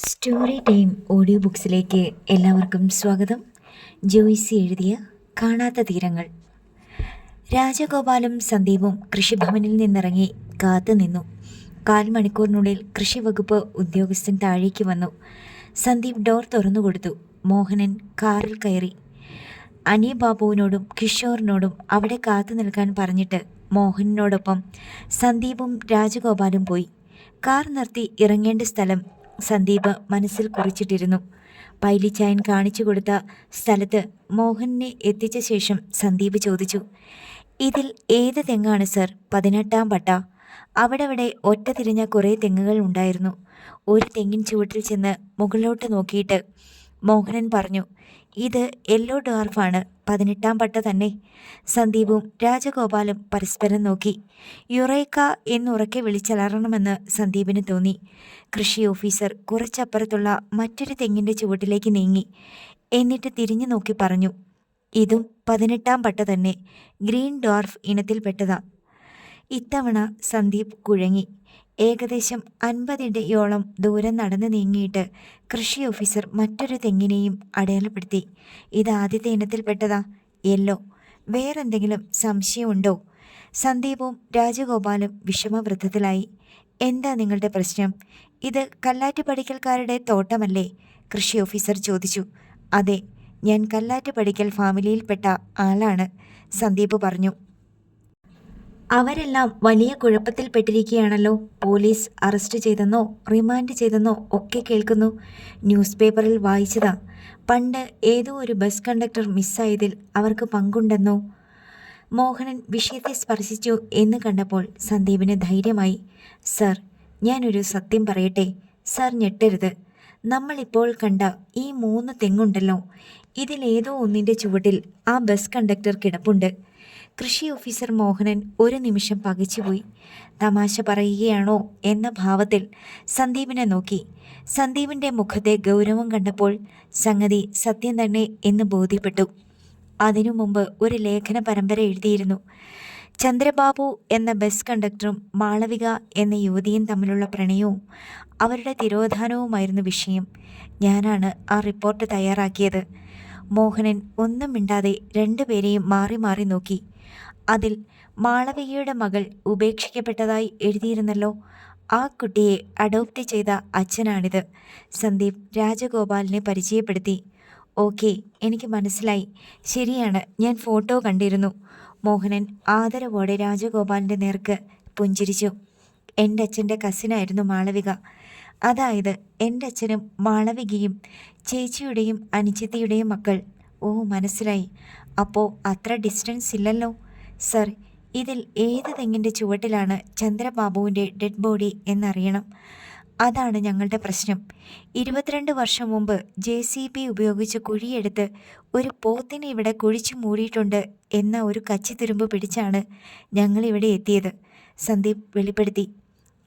Story time audio ബുക്സിലേക്ക് എല്ലാവർക്കും സ്വാഗതം. ജോയ്സി എഴുതിയ കാണാത്ത തീരങ്ങൾ. രാജഗോപാലും സന്ദീപും കൃഷിഭവനിൽ നിന്നിറങ്ങി കാത്തുനിന്നു. 1/4 മണിക്കൂറിനുള്ളിൽ കൃഷി വകുപ്പ് ഉദ്യോഗസ്ഥൻ താഴേക്ക് വന്നു. സന്ദീപ് ഡോർ തുറന്നുകൊടുത്തു. മോഹനൻ കാറിൽ കയറി. അനിബാബുവിനോടും കിഷോറിനോടും അവിടെ കാത്തു നിൽക്കാൻ പറഞ്ഞിട്ട് മോഹനനോടൊപ്പം സന്ദീപും രാജഗോപാലും പോയി. കാർ നിർത്തി ഇറങ്ങേണ്ട സ്ഥലം സന്ദീപ് മനസ്സിൽ കുറിച്ചിട്ടിരുന്നു. പൈലിച്ചായൻ കാണിച്ചു കൊടുത്ത സ്ഥലത്ത് മോഹനെ എത്തിച്ച ശേഷം സന്ദീപ് ചോദിച്ചു, ഇതിൽ ഏത് തെങ്ങാണ് സർ? 18-ാം പട്ട. അവിടെ ഒറ്റ തിരിഞ്ഞ കുറേ തെങ്ങുകൾ ഉണ്ടായിരുന്നു. ഒരു തെങ്ങിൻ ചുവട്ടിൽ ചെന്ന് മുകളിലോട്ട് നോക്കിയിട്ട് മോഹനൻ പറഞ്ഞു, ഇത് യെല്ലോ ഡ്വാർഫാണ്, 18-ാം പട്ട തന്നെ. സന്ദീപും രാജഗോപാലും പരസ്പരം നോക്കി. യുറേക്ക എന്നുറക്കെ വിളിച്ചലറണമെന്ന് സന്ദീപിന് തോന്നി. കൃഷി ഓഫീസർ കുറച്ചപ്പുറത്തുള്ള മറ്റൊരു തെങ്ങിൻ്റെ ചുവട്ടിലേക്ക് നീങ്ങി. എന്നിട്ട് തിരിഞ്ഞു നോക്കി പറഞ്ഞു, ഇതും 18-ാം പട്ട തന്നെ, ഗ്രീൻ ഡ്വാർഫ് ഇനത്തിൽപ്പെട്ടതാ. ഇത്തവണ സന്ദീപ് കുഴങ്ങി. ഏകദേശം 50 അടിയോളം ദൂരം നടന്നു നീങ്ങിയിട്ട് കൃഷി ഓഫീസർ മറ്റൊരു തെങ്ങിനെയും അടയാളപ്പെടുത്തി. ഇത് ആദ്യത്തെ ഇനത്തിൽപ്പെട്ടതാ, യെല്ലോ. വേറെന്തെങ്കിലും സംശയമുണ്ടോ? സന്ദീപും രാജഗോപാലും വിഷമവൃത്തത്തിലായി. എന്താ നിങ്ങളുടെ പ്രശ്നം? ഇത് കല്ലാറ്റുപടിക്കൽക്കാരുടെ തോട്ടമല്ലേ? കൃഷി ഓഫീസർ ചോദിച്ചു. അതെ, ഞാൻ കല്ലാറ്റുപടിക്കൽ ഫാമിലിയിൽപ്പെട്ട ആളാണ്, സന്ദീപ് പറഞ്ഞു. അവരെല്ലാം വലിയ കുഴപ്പത്തിൽപ്പെട്ടിരിക്കുകയാണല്ലോ. പോലീസ് അറസ്റ്റ് ചെയ്തെന്നോ റിമാൻഡ് ചെയ്തെന്നോ ഒക്കെ കേൾക്കുന്നു. ന്യൂസ് പേപ്പറിൽ വായിച്ചതാ. പണ്ട് ഏതോ ഒരു ബസ് കണ്ടക്ടർ മിസ്സായതിൽ അവർക്ക് പങ്കുണ്ടെന്നോ. മോഹനൻ വിഷയത്തെ സ്പർശിച്ചു എന്ന് കണ്ടപ്പോൾ സന്ദീപിന് ധൈര്യമായി. സർ, ഞാനൊരു സത്യം പറയട്ടെ? സർ ഞെട്ടരുത്. നമ്മളിപ്പോൾ കണ്ട ഈ 3 തെങ്ങുണ്ടല്ലോ, ഇതിലേതോ ഒന്നിൻ്റെ ചുവട്ടിൽ ആ ബസ് കണ്ടക്ടർ കിടപ്പുണ്ട്. കൃഷി ഓഫീസർ മോഹനൻ ഒരു നിമിഷം പകച്ചുപോയി. തമാശ പറയുകയാണോ എന്ന ഭാവത്തിൽ സന്ദീപിനെ നോക്കി. സന്ദീപിൻ്റെ മുഖത്തെ ഗൗരവം കണ്ടപ്പോൾ സംഗതി സത്യം തന്നെ എന്ന് ബോധ്യപ്പെട്ടു. അതിനു മുമ്പ് ഒരു ലേഖന പരമ്പര എഴുതിയിരുന്നു. ചന്ദ്രബാബു എന്ന ബസ് കണ്ടക്ടറും മാളവിക എന്ന യുവതിയും തമ്മിലുള്ള പ്രണയവും അവരുടെ തിരോധാനവുമായിരുന്നു വിഷയം. ഞാനാണ് ആ റിപ്പോർട്ട് തയ്യാറാക്കിയത്. മോഹനൻ ഒന്നും മിണ്ടാതെ രണ്ടുപേരെയും മാറി മാറി നോക്കി. അതിൽ മാളവികയുടെ മകൾ ഉപേക്ഷിക്കപ്പെട്ടതായി എഴുതിയിരുന്നല്ലോ. ആ കുട്ടിയെ അഡോപ്റ്റ് ചെയ്ത അച്ഛനാണിത്. സന്ദീപ് രാജഗോപാലിനെ പരിചയപ്പെടുത്തി. ഓക്കെ, എനിക്ക് മനസ്സിലായി. ശരിയാണ്, ഞാൻ ഫോട്ടോ കണ്ടിരുന്നു. മോഹനൻ ആദരവോടെ രാജഗോപാലിൻ്റെ നേർക്ക് പുഞ്ചിരിച്ചു. എൻ്റെ അച്ഛൻ്റെ കസിനായിരുന്നു മാളവിക. അതായത് എൻ്റെ അച്ഛനും മാളവികയും ചേച്ചിയുടെയും അനുജത്തിയുടെയും മക്കൾ. ഓ, മനസ്സിലായി. അപ്പോൾ അത്ര ഡിസ്റ്റൻസ് ഇല്ലല്ലോ. സർ, ഇതിൽ ഏത് തെങ്ങിൻ്റെ ചുവട്ടിലാണ് ചന്ദ്രബാബുവിൻ്റെ ഡെഡ് ബോഡി എന്നറിയണം. അതാണ് ഞങ്ങളുടെ പ്രശ്നം. 22 വർഷം മുമ്പ് JCB ഉപയോഗിച്ച് കുഴിയെടുത്ത് ഒരു പോത്തിനെ ഇവിടെ കുഴിച്ചു മൂടിയിട്ടുണ്ട് എന്ന ഒരു കച്ചിത്തുരുമ്പ് പിടിച്ചാണ് ഞങ്ങളിവിടെ എത്തിയത്, സന്ദീപ് വെളിപ്പെടുത്തി.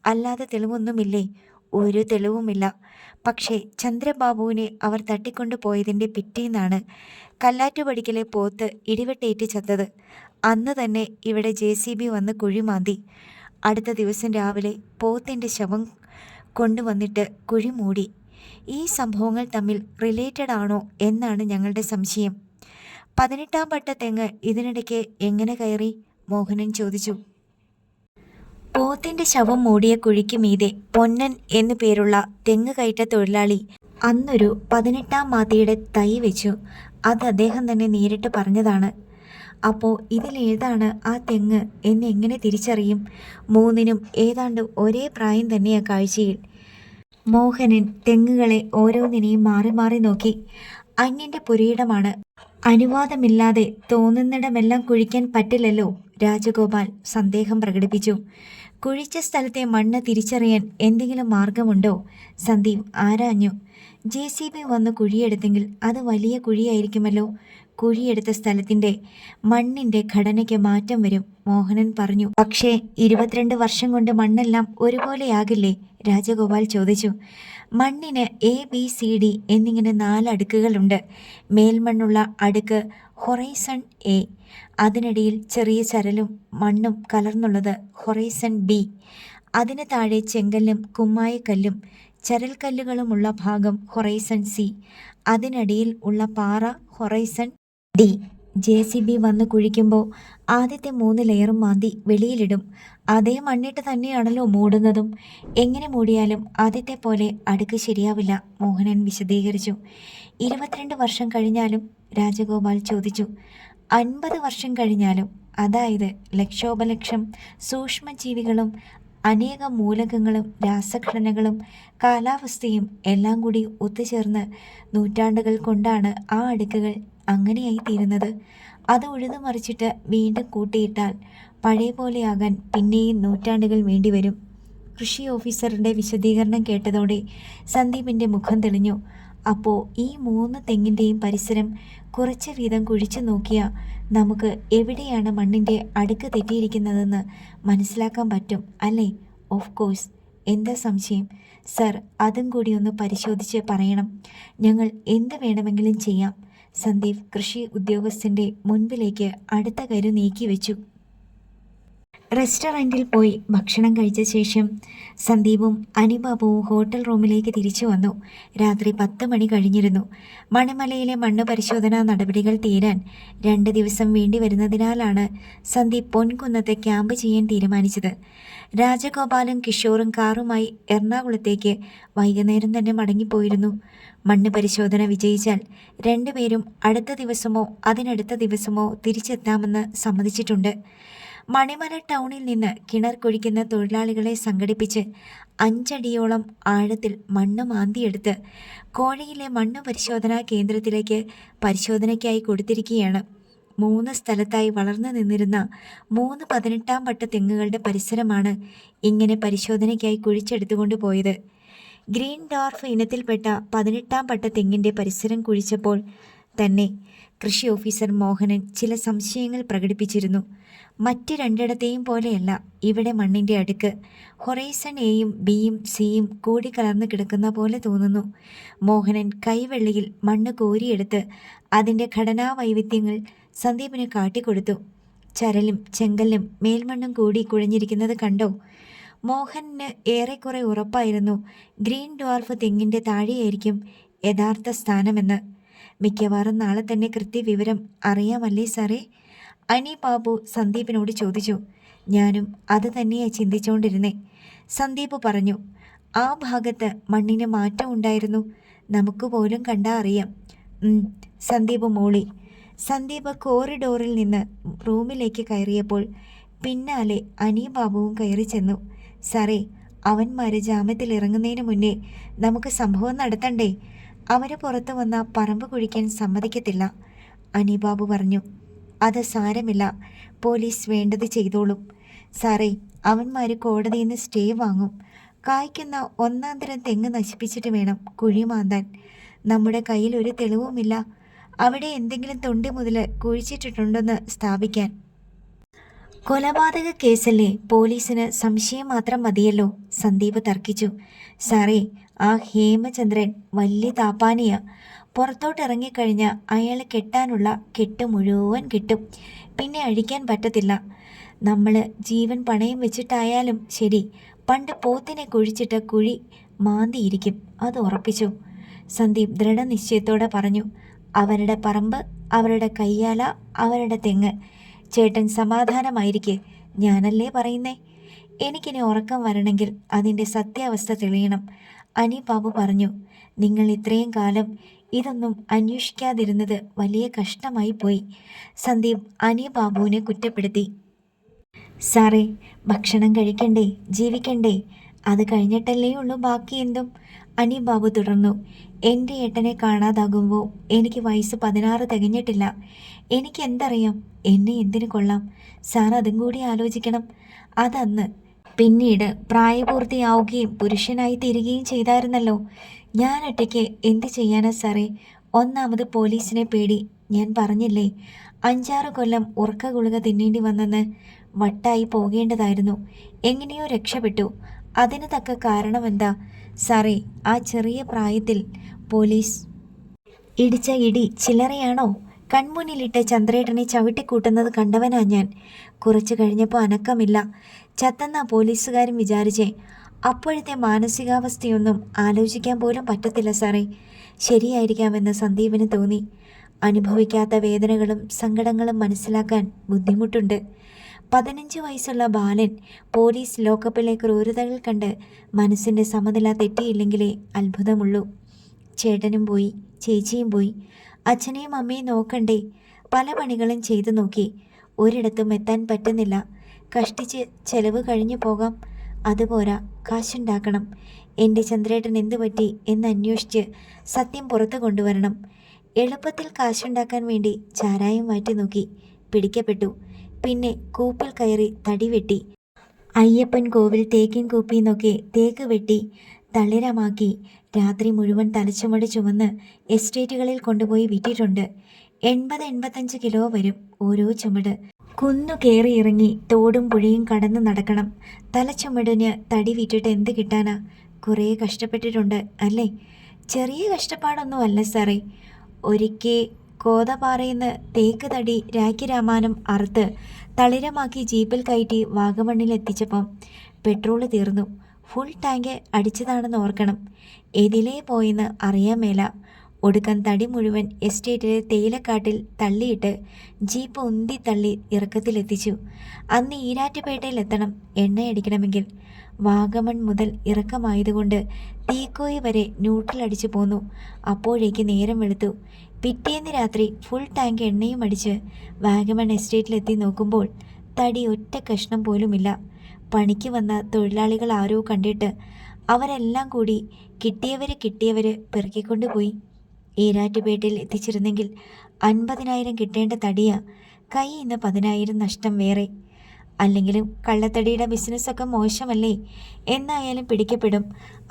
അല്ലാതെ തെളിവൊന്നുമില്ലേ? ഒരു തെളിവുമില്ല. പക്ഷേ ചന്ദ്രബാബുവിനെ അവർ തട്ടിക്കൊണ്ടു പോയതിൻ്റെ പിറ്റേന്നാണ് കല്ലാറ്റുപടിക്കലെ പോത്ത് ഇടിവെട്ടേറ്റ് ചത്തത്. അന്ന് തന്നെ ഇവിടെ JCB വന്ന് കുഴി മാന്തി. അടുത്ത ദിവസം രാവിലെ പോത്തിൻ്റെ ശവം കൊണ്ടുവന്നിട്ട് കുഴി മൂടി. ഈ സംഭവങ്ങൾ തമ്മിൽ റിലേറ്റഡ് ആണോ എന്നാണ് ഞങ്ങളുടെ സംശയം. 18-ാം പട്ട തെങ്ങ് ഇതിനിടയ്ക്ക് എങ്ങനെ കയറി? മോഹനൻ ചോദിച്ചു. പോത്തിൻ്റെ ശവം മൂടിയ കുഴിക്ക് മീതെ പൊന്നൻ എന്നു പേരുള്ള തെങ്ങ് കയറ്റ തൊഴിലാളി അന്നൊരു 18-ാം മാതിയുടെ തൈ വെച്ചു. അത് അദ്ദേഹം തന്നെ നേരിട്ട് പറഞ്ഞതാണ്. അപ്പോൾ ഇതിലേതാണ് ആ തെങ്ങ് എന്ന് എങ്ങനെ തിരിച്ചറിയും? 3നും ഏതാണ്ട് ഒരേ പ്രായം തന്നെയാ കാഴ്ചയിൽ. മോഹനൻ തെങ്ങുകളെ ഓരോന്നിനെയും മാറി മാറി നോക്കി. അന്യൻ്റെ പുരയിടമാണ്. അനുവാദമില്ലാതെ തോന്നുന്നിടമെല്ലാം കുഴിക്കാൻ പറ്റില്ലല്ലോ. രാജഗോപാൽ സന്ദേഹം പ്രകടിപ്പിച്ചു. കുഴിച്ച സ്ഥലത്തെ മണ്ണ് തിരിച്ചറിയാൻ എന്തെങ്കിലും മാർഗമുണ്ടോ? സന്ദീപ് ആരാഞ്ഞു. JCB വന്ന് കുഴിയെടുത്തെങ്കിൽ അത് വലിയ കുഴിയായിരിക്കുമല്ലോ. കുഴിയെടുത്ത സ്ഥലത്തിൻ്റെ മണ്ണിൻ്റെ ഘടനയ്ക്ക് മാറ്റം വരും, മോഹനൻ പറഞ്ഞു. പക്ഷേ 22 വർഷം കൊണ്ട് മണ്ണെല്ലാം ഒരുപോലെയാകില്ലേ? രാജഗോപാൽ ചോദിച്ചു. മണ്ണിന് ABCD എന്നിങ്ങനെ 4 അടുക്കുകളുണ്ട്. മേൽമണ്ണുള്ള അടുക്ക് ഹൊറൈസൺ A, അതിനിടയിൽ ചെറിയ ചരലും മണ്ണും കലർന്നുള്ളത് ഹൊറൈസൺ B, അതിന് താഴെ ചെങ്കല്ലും കുമ്മായക്കല്ലും ചരൽക്കല്ലുകളുമുള്ള ഭാഗം ഹൊറൈസൺ സി, അതിനടിയിൽ ഉള്ള പാറ ഹൊറൈസൺ ഡി. JCB വന്ന് കുഴിക്കുമ്പോൾ ആദ്യത്തെ 3 ലെയറും മാന്തി വെളിയിലിടും. അതേ മണ്ണിട്ട് തന്നെയാണല്ലോ മൂടുന്നതും. എങ്ങനെ മൂടിയാലും ആദ്യത്തെ പോലെ അടുക്ക് ശരിയാവില്ല, മോഹനൻ വിശദീകരിച്ചു. 22 വർഷം കഴിഞ്ഞാലും? രാജഗോപാൽ ചോദിച്ചു. 50 വർഷം കഴിഞ്ഞാലും. അതായത് ലക്ഷോപലക്ഷം സൂക്ഷ്മജീവികളും അനേകം മൂലകങ്ങളും രാസഘടനകളും കാലാവസ്ഥയും എല്ലാം കൂടി ഒത്തുചേർന്ന് നൂറ്റാണ്ടുകൾ കൊണ്ടാണ് ആ അടുക്കുകൾ അങ്ങനെയായി തീരുന്നത്. അത് ഉഴുതുമറിച്ചിട്ട് വീണ്ടും കൂട്ടിയിട്ടാൽ പഴയ പോലെയാകാൻ പിന്നെയും നൂറ്റാണ്ടുകൾ വേണ്ടിവരും. കൃഷി ഓഫീസറുടെ വിശദീകരണം കേട്ടതോടെ സന്ദീപിൻ്റെ മുഖം തെളിഞ്ഞു. അപ്പോൾ ഈ 3 തെങ്ങിൻ്റെയും പരിസരം കുറച്ച് വീതം കുഴിച്ചു നോക്കിയാൽ നമുക്ക് എവിടെയാണ് മണ്ണിൻ്റെ അടുക്ക് തെറ്റിയിരിക്കുന്നതെന്ന് മനസ്സിലാക്കാൻ പറ്റും അല്ലേ? Of course. എന്താ സംശയം? സർ, അതും കൂടി ഒന്ന് പരിശോധിച്ച് പറയണം. ഞങ്ങൾ എന്ത് വേണമെങ്കിലും ചെയ്യാം. സന്ദീപ് കൃഷി ഉദ്യോഗസ്ഥൻ്റെ മുൻപിലേക്ക് അടുത്ത കരു നീക്കി വെച്ചു. റെസ്റ്റോറൻറ്റിൽ പോയി ഭക്ഷണം കഴിച്ച ശേഷം സന്ദീപും അനിബാബുവും ഹോട്ടൽ റൂമിലേക്ക് തിരിച്ചു വന്നു. രാത്രി 10 മണി കഴിഞ്ഞിരുന്നു. മണിമലയിലെ മണ്ണ് പരിശോധനാ നടപടികൾ തീരാൻ 2 ദിവസം വേണ്ടി വരുന്നതിനാലാണ് സന്ദീപ് പൊൻകുന്നത്തെ ക്യാമ്പ് ചെയ്യാൻ തീരുമാനിച്ചത്. രാജഗോപാലും കിഷോറും കാറുമായി എറണാകുളത്തേക്ക് വൈകുന്നേരം തന്നെ മടങ്ങിപ്പോയിരുന്നു. മണ്ണ് പരിശോധന വിജയിച്ചാൽ 2 പേരും അടുത്ത ദിവസമോ അതിനടുത്ത ദിവസമോ തിരിച്ചെത്താമെന്ന് സമ്മതിച്ചിട്ടുണ്ട്. മണിമല ടൗണിൽ നിന്ന് കിണർ കുഴിക്കുന്ന തൊഴിലാളികളെ സംഘടിപ്പിച്ച് 5 അടിയോളം ആഴത്തിൽ മണ്ണ് മാന്തിയെടുത്ത് കോഴയിലെ മണ്ണ് പരിശോധനാ കേന്ദ്രത്തിലേക്ക് പരിശോധനയ്ക്കായി കൊടുത്തിരിക്കുകയാണ്. 3 സ്ഥലത്തായി വളർന്നു നിന്നിരുന്ന 3 18-ാം പട്ട തെങ്ങുകളുടെ പരിസരമാണ് ഇങ്ങനെ പരിശോധനയ്ക്കായി കുഴിച്ചെടുത്തുകൊണ്ട് പോയത്. ഗ്രീൻ ഡോർഫ് ഇനത്തിൽപ്പെട്ട 18-ാം പട്ട തെങ്ങിൻ്റെ പരിസരം കുഴിച്ചപ്പോൾ തന്നെ കൃഷി ഓഫീസർ മോഹനൻ ചില സംശയങ്ങൾ പ്രകടിപ്പിച്ചിരുന്നു. മറ്റ് 2ഇടത്തെയും പോലെയല്ല ഇവിടെ മണ്ണിൻ്റെ അടുക്ക്. ഹൊറൈസൺ എയും ബിയും സിയും കൂടിക്കലർന്ന് കിടക്കുന്ന പോലെ തോന്നുന്നു. മോഹനൻ കൈവെള്ളിയിൽ മണ്ണ് കോരിയെടുത്ത് അതിൻ്റെ ഘടനാ വൈവിധ്യങ്ങൾ സന്ദീപിന് കാട്ടിക്കൊടുത്തു. ചരലും ചെങ്കല്ലും മേൽമണ്ണും കൂടി കുഴഞ്ഞിരിക്കുന്നത് കണ്ടോ? മോഹനന് ഏറെക്കുറെ ഉറപ്പായിരുന്നു ഗ്രീൻ ഡ്വാർഫ് തെങ്ങിൻ്റെ താഴെയായിരിക്കും യഥാർത്ഥ സ്ഥാനമെന്ന്. മിക്കവാറും നാളെ തന്നെ കൃത്യവിവരം അറിയാമല്ലേ സാറേ? അനി ബാബു സന്ദീപിനോട് ചോദിച്ചു. ഞാനും അത് തന്നെയാണ് ചിന്തിച്ചുകൊണ്ടിരുന്നേ, സന്ദീപ് പറഞ്ഞു. ആ ഭാഗത്ത് മണ്ണിന് മാറ്റം ഉണ്ടായിരുന്നു, നമുക്ക് പോലും കണ്ടാ അറിയാം. സന്ദീപ് മൂളി. സന്ദീപ് കോറിഡോറിൽ നിന്ന് റൂമിലേക്ക് കയറിയപ്പോൾ പിന്നാലെ അനി ബാബുവും കയറി ചെന്നു. സാറേ, അവന്മാർ ജാമ്യത്തിൽ ഇറങ്ങുന്നതിന് മുന്നേ നമുക്ക് സംഭവം നടത്തണ്ടേ? അവർ പുറത്തു വന്ന പറമ്പ് കുഴിക്കാൻ സമ്മതിക്കത്തില്ല, അനിബാബു പറഞ്ഞു. അത് സാരമില്ല, പോലീസ് വേണ്ടത് ചെയ്തോളും. സാറേ, അവന്മാർ കോടതിയിൽ നിന്ന് സ്റ്റേ വാങ്ങും. കായ്ക്കുന്ന 1-ാം തരം തെങ്ങ് നശിപ്പിച്ചിട്ട് വേണം കുഴി മാന്താൻ. നമ്മുടെ കയ്യിൽ ഒരു തെളിവുമില്ല അവിടെ എന്തെങ്കിലും തൊണ്ടി മുതൽ കുഴിച്ചിട്ടിട്ടുണ്ടെന്ന് സ്ഥാപിക്കാൻ. കൊലപാതക കേസല്ലേ, പോലീസിന് സംശയം മാത്രം മതിയല്ലോ, സന്ദീപ് തർക്കിച്ചു. സാറേ, ആ ഹേമചന്ദ്രൻ വലിയ താപ്പാനിയാ. പുറത്തോട്ടിറങ്ങിക്കഴിഞ്ഞാൽ അയാൾ കെട്ടാനുള്ള കെട്ട് മുഴുവൻ കിട്ടും, പിന്നെ അഴിക്കാൻ പറ്റത്തില്ല. നമ്മൾ ജീവൻ പണയം വെച്ചിട്ടായാലും ശരി, പണ്ട് പോത്തിനെ കുഴിച്ചിട്ട് കുഴി മാന്തിയിരിക്കും, അത് ഉറപ്പിച്ചു, സന്ദീപ് ദൃഢനിശ്ചയത്തോടെ പറഞ്ഞു. അവരുടെ പറമ്പ്, അവരുടെ കയ്യാല, അവരുടെ തെങ്ങ്. ചേട്ടൻ സമാധാനമായിരിക്കെ, ഞാനല്ലേ പറയുന്നേ. എനിക്കിനി ഉറക്കം വരണമെങ്കിൽ അതിൻ്റെ സത്യാവസ്ഥ തെളിയണം, അനി ബാബു പറഞ്ഞു. നിങ്ങൾ ഇത്രയും കാലം ഇതൊന്നും അന്വേഷിക്കാതിരുന്നത് വലിയ കഷ്ടമായി പോയി, സന്ദീപ് അനി ബാബുവിനെ കുറ്റപ്പെടുത്തി. സാറേ, ഭക്ഷണം കഴിക്കണ്ടേ, ജീവിക്കണ്ടേ? അത് കഴിഞ്ഞിട്ടല്ലേ ഉള്ളൂ ബാക്കി എന്തും, അനി ബാബു തുടർന്നു. എൻ്റെ ഏട്ടനെ കാണാതാകുമ്പോൾ എനിക്ക് വയസ്സ് 16 തികഞ്ഞിട്ടില്ല. എനിക്ക് എന്തറിയാം എന്നെ എന്തിനു കൊള്ളാം? സാർ അതും കൂടി ആലോചിക്കണം. അതന്ന്. പിന്നീട് പ്രായപൂർത്തിയാവുകയും പുരുഷനായി തീരുകയും ചെയ്തായിരുന്നല്ലോ. ഞാൻ ഒറ്റയ്ക്ക് എന്ത് ചെയ്യാനാ സാറേ? ഒന്നാമത് പോലീസിനെ പേടി, ഞാൻ പറഞ്ഞില്ലേ. 5-6 കൊല്ലം ഉറക്ക ഗുളിക തിന്നേണ്ടി വന്നെന്ന്. വട്ടായി പോകേണ്ടതായിരുന്നു, എങ്ങനെയോ രക്ഷപ്പെട്ടു. അതിന് തക്ക കാരണമെന്താ സാറേ? ആ ചെറിയ പ്രായത്തിൽ പോലീസ് ഇടിച്ച ഇടി ചില്ലറയാണോ? കൺമുന്നിലിട്ട് ചന്ദ്രേട്ടനെ ചവിട്ടിക്കൂട്ടുന്നത് കണ്ടവനാ ഞാൻ. കുറച്ചു കഴിഞ്ഞപ്പോൾ അനക്കമില്ല. ചത്തെന്നാ പോലീസുകാരും വിചാരിച്ചേ. അപ്പോഴത്തെ മാനസികാവസ്ഥയൊന്നും ആലോചിക്കാൻ പോലും പറ്റത്തില്ല സാറേ. ശരിയായിരിക്കാമെന്ന് സന്ദീപിന് തോന്നി. അനുഭവിക്കാത്ത വേദനകളും സങ്കടങ്ങളും മനസ്സിലാക്കാൻ ബുദ്ധിമുട്ടുണ്ട്. 15 വയസ്സുള്ള ബാലൻ പോലീസ് ലോക്കപ്പിലെ ക്രൂരതകൾ കണ്ട് മനസ്സിൻ്റെ സമനില തെറ്റിയില്ലെങ്കിലേ അത്ഭുതമുള്ളൂ. ചേട്ടനും പോയി, ചേച്ചിയും പോയി, അച്ഛനെയും അമ്മയും നോക്കണ്ടേ? പല പണികളും ചെയ്തു നോക്കി, ഒരിടത്തും എത്താൻ പറ്റുന്നില്ല. കഷ്ടിച്ച് ചെലവ് കഴിഞ്ഞു പോകാം. അതുപോരാ, കാശുണ്ടാക്കണം. എൻ്റെ ചന്ദ്രേട്ടൻ എന്തു പറ്റി എന്നന്വേഷിച്ച് സത്യം പുറത്തു കൊണ്ടുവരണം. എളുപ്പത്തിൽ കാശുണ്ടാക്കാൻ വേണ്ടി ചാരായം മാറ്റി നോക്കി, പിടിക്കപ്പെട്ടു. പിന്നെ കൂപ്പിൽ കയറി തടി വെട്ടി. അയ്യപ്പൻ കോവിൽ തേക്കിൻ കൂപ്പിന്നൊക്കെ തേക്ക് വെട്ടി തളിരമാക്കി രാത്രി മുഴുവൻ തലച്ചുമട് ചുമന്ന് എസ്റ്റേറ്റുകളിൽ കൊണ്ടുപോയി വിറ്റിട്ടുണ്ട്. 80-85 കിലോ വരും ഓരോ ചുമട്. കുന്നു കയറി ഇറങ്ങി തോടും പുഴയും കടന്ന് നടക്കണം. തലച്ചുമടിന് തടി വിറ്റിട്ട് എന്ത് കിട്ടാനാ? കുറേ കഷ്ടപ്പെട്ടിട്ടുണ്ട് അല്ലേ? ചെറിയ കഷ്ടപ്പാടൊന്നും അല്ല സാറേ. ഒരിക്കൽ കോതപാറയിന്ന് തേക്ക് തടി രാഖിരാമാനം അറുത്ത് തളിരമാക്കി ജീപ്പിൽ കയറ്റി വാഗമണ്ണിലെത്തിച്ചപ്പം പെട്രോള് തീർന്നു. ഫുൾ ടാങ്ക് അടിച്ചതാണെന്ന് ഓർക്കണം. എതിലേ പോയെന്ന് അറിയാൻ മേല. ഒടുക്കം തടി മുഴുവൻ എസ്റ്റേറ്റിലെ തേയിലക്കാട്ടിൽ തള്ളിയിട്ട് ജീപ്പ് ഉന്തി തള്ളി ഇറക്കത്തിലെത്തിച്ചു. അന്ന് ഈരാറ്റുപേട്ടയിലെത്തണം എണ്ണയടിക്കണമെങ്കിൽ. വാഗമൺ മുതൽ ഇറക്കമായതുകൊണ്ട് തീക്കോയി വരെ ന്യൂട്രലടിച്ചു പോന്നു. അപ്പോഴേക്ക് നേരം വെളുത്തു. പിറ്റേന്ന് രാത്രി ഫുൾ ടാങ്ക് എണ്ണയും അടിച്ച് വാഗമൺ എസ്റ്റേറ്റിലെത്തി നോക്കുമ്പോൾ തടി ഒറ്റ കഷ്ണം പോലുമില്ല. പണിക്ക് വന്ന തൊഴിലാളികൾ ആരോ കണ്ടിട്ട് അവരെല്ലാം കൂടി കിട്ടിയവർ പെറുക്കിക്കൊണ്ടുപോയി. ഈരാറ്റുപേട്ടയിൽ എത്തിച്ചിരുന്നെങ്കിൽ 50,000 കിട്ടേണ്ട തടിയാ. കയ്യിൽ നിന്ന് 10,000 നഷ്ടം വേറെ. അല്ലെങ്കിലും കള്ളത്തടിയുടെ ബിസിനസ്സൊക്കെ മോശമല്ലേ? എന്നായാലും പിടിക്കപ്പെടും.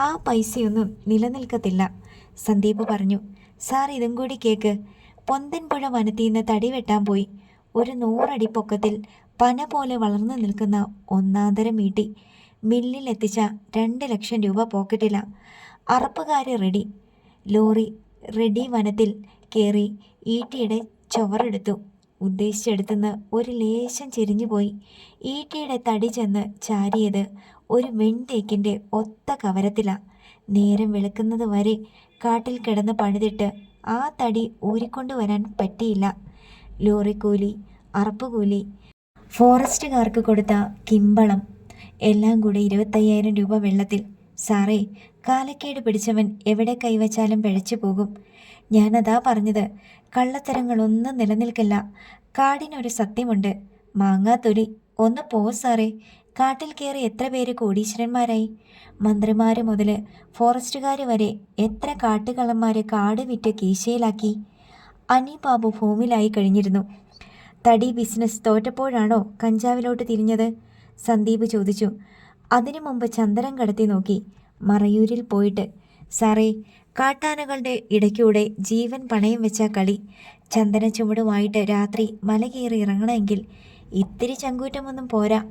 ആ പൈസയൊന്നും നിലനിൽക്കത്തില്ല. സന്ദീപ് പറഞ്ഞു. സാർ ഇതും കൂടി കേക്ക്. പൊന്തൻപുഴ വനത്തിന്ന് തടി വെട്ടാൻ പോയി. ഒരു 100 അടി പൊക്കത്തിൽ പന പോലെ വളർന്നു നിൽക്കുന്ന ഒന്നാന്തരം ഈട്ടി. മില്ലിൽ എത്തിച്ച 2 ലക്ഷം രൂപ പോക്കറ്റില. അറപ്പുകാര് റെഡി. Lorry ready. വനത്തിൽ കയറി ഈട്ടിയുടെ ചുവറെടുത്തു. ഉദ്ദേശിച്ചെടുത്തുനിന്ന് ഒരു ലേശം ചെരിഞ്ഞുപോയി. ഈട്ടിയുടെ തടി ചെന്ന് ചാരിയത് ഒരു വെൺതേക്കിൻ്റെ ഒത്ത കവരത്തില. നേരം വെളുക്കുന്നത് വരെ കാട്ടിൽ കിടന്ന് പണിതിട്ട് ആ തടി ഊരിക്കൊണ്ടുവരാൻ പറ്റിയില്ല. ലോറിക്കൂലി, അറപ്പുകൂലി, ഫോറസ്റ്റുകാർക്ക് കൊടുത്ത കിമ്പളം എല്ലാം കൂടെ 25,000 രൂപ വെള്ളത്തിൽ. സാറേ, കാലക്കേട് പിടിച്ചവൻ എവിടെ കൈവച്ചാലും പിഴച്ചു പോകും. ഞാനതാ പറഞ്ഞത്. കള്ളത്തരങ്ങളൊന്നും നിലനിൽക്കില്ല. കാടിനൊരു സത്യമുണ്ട്. മാങ്ങാത്തൊലി. ഒന്ന് പോ സാറേ. കാട്ടിൽ കയറി എത്ര പേര് കോടീശ്വരന്മാരായി? മന്ത്രിമാർ മുതൽ ഫോറസ്റ്റുകാർ വരെ എത്ര കാട്ടുകള്ളന്മാരെ കാട് വിറ്റ് കീശയിലാക്കി. അനി ബാബു ഭൂമിയിലായി കഴിഞ്ഞിരുന്നു. തടി ബിസിനസ് തോറ്റപ്പോഴാണോ കഞ്ചാവിലോട്ട് തിരിഞ്ഞത്? സന്ദീപ് ചോദിച്ചു. അതിനു മുമ്പ് ചന്ദനം കടത്തി നോക്കി. മറയൂരിൽ പോയിട്ട്. സാറേ, കാട്ടാനകളുടെ ഇടയ്ക്കൂടെ ജീവൻ പണയം വെച്ച കളി. ചന്ദന ചുമടുമായിട്ട് രാത്രി മല കയറി ഇറങ്ങണമെങ്കിൽ ഇത്തിരി ചങ്കൂറ്റമൊന്നും പോരാ.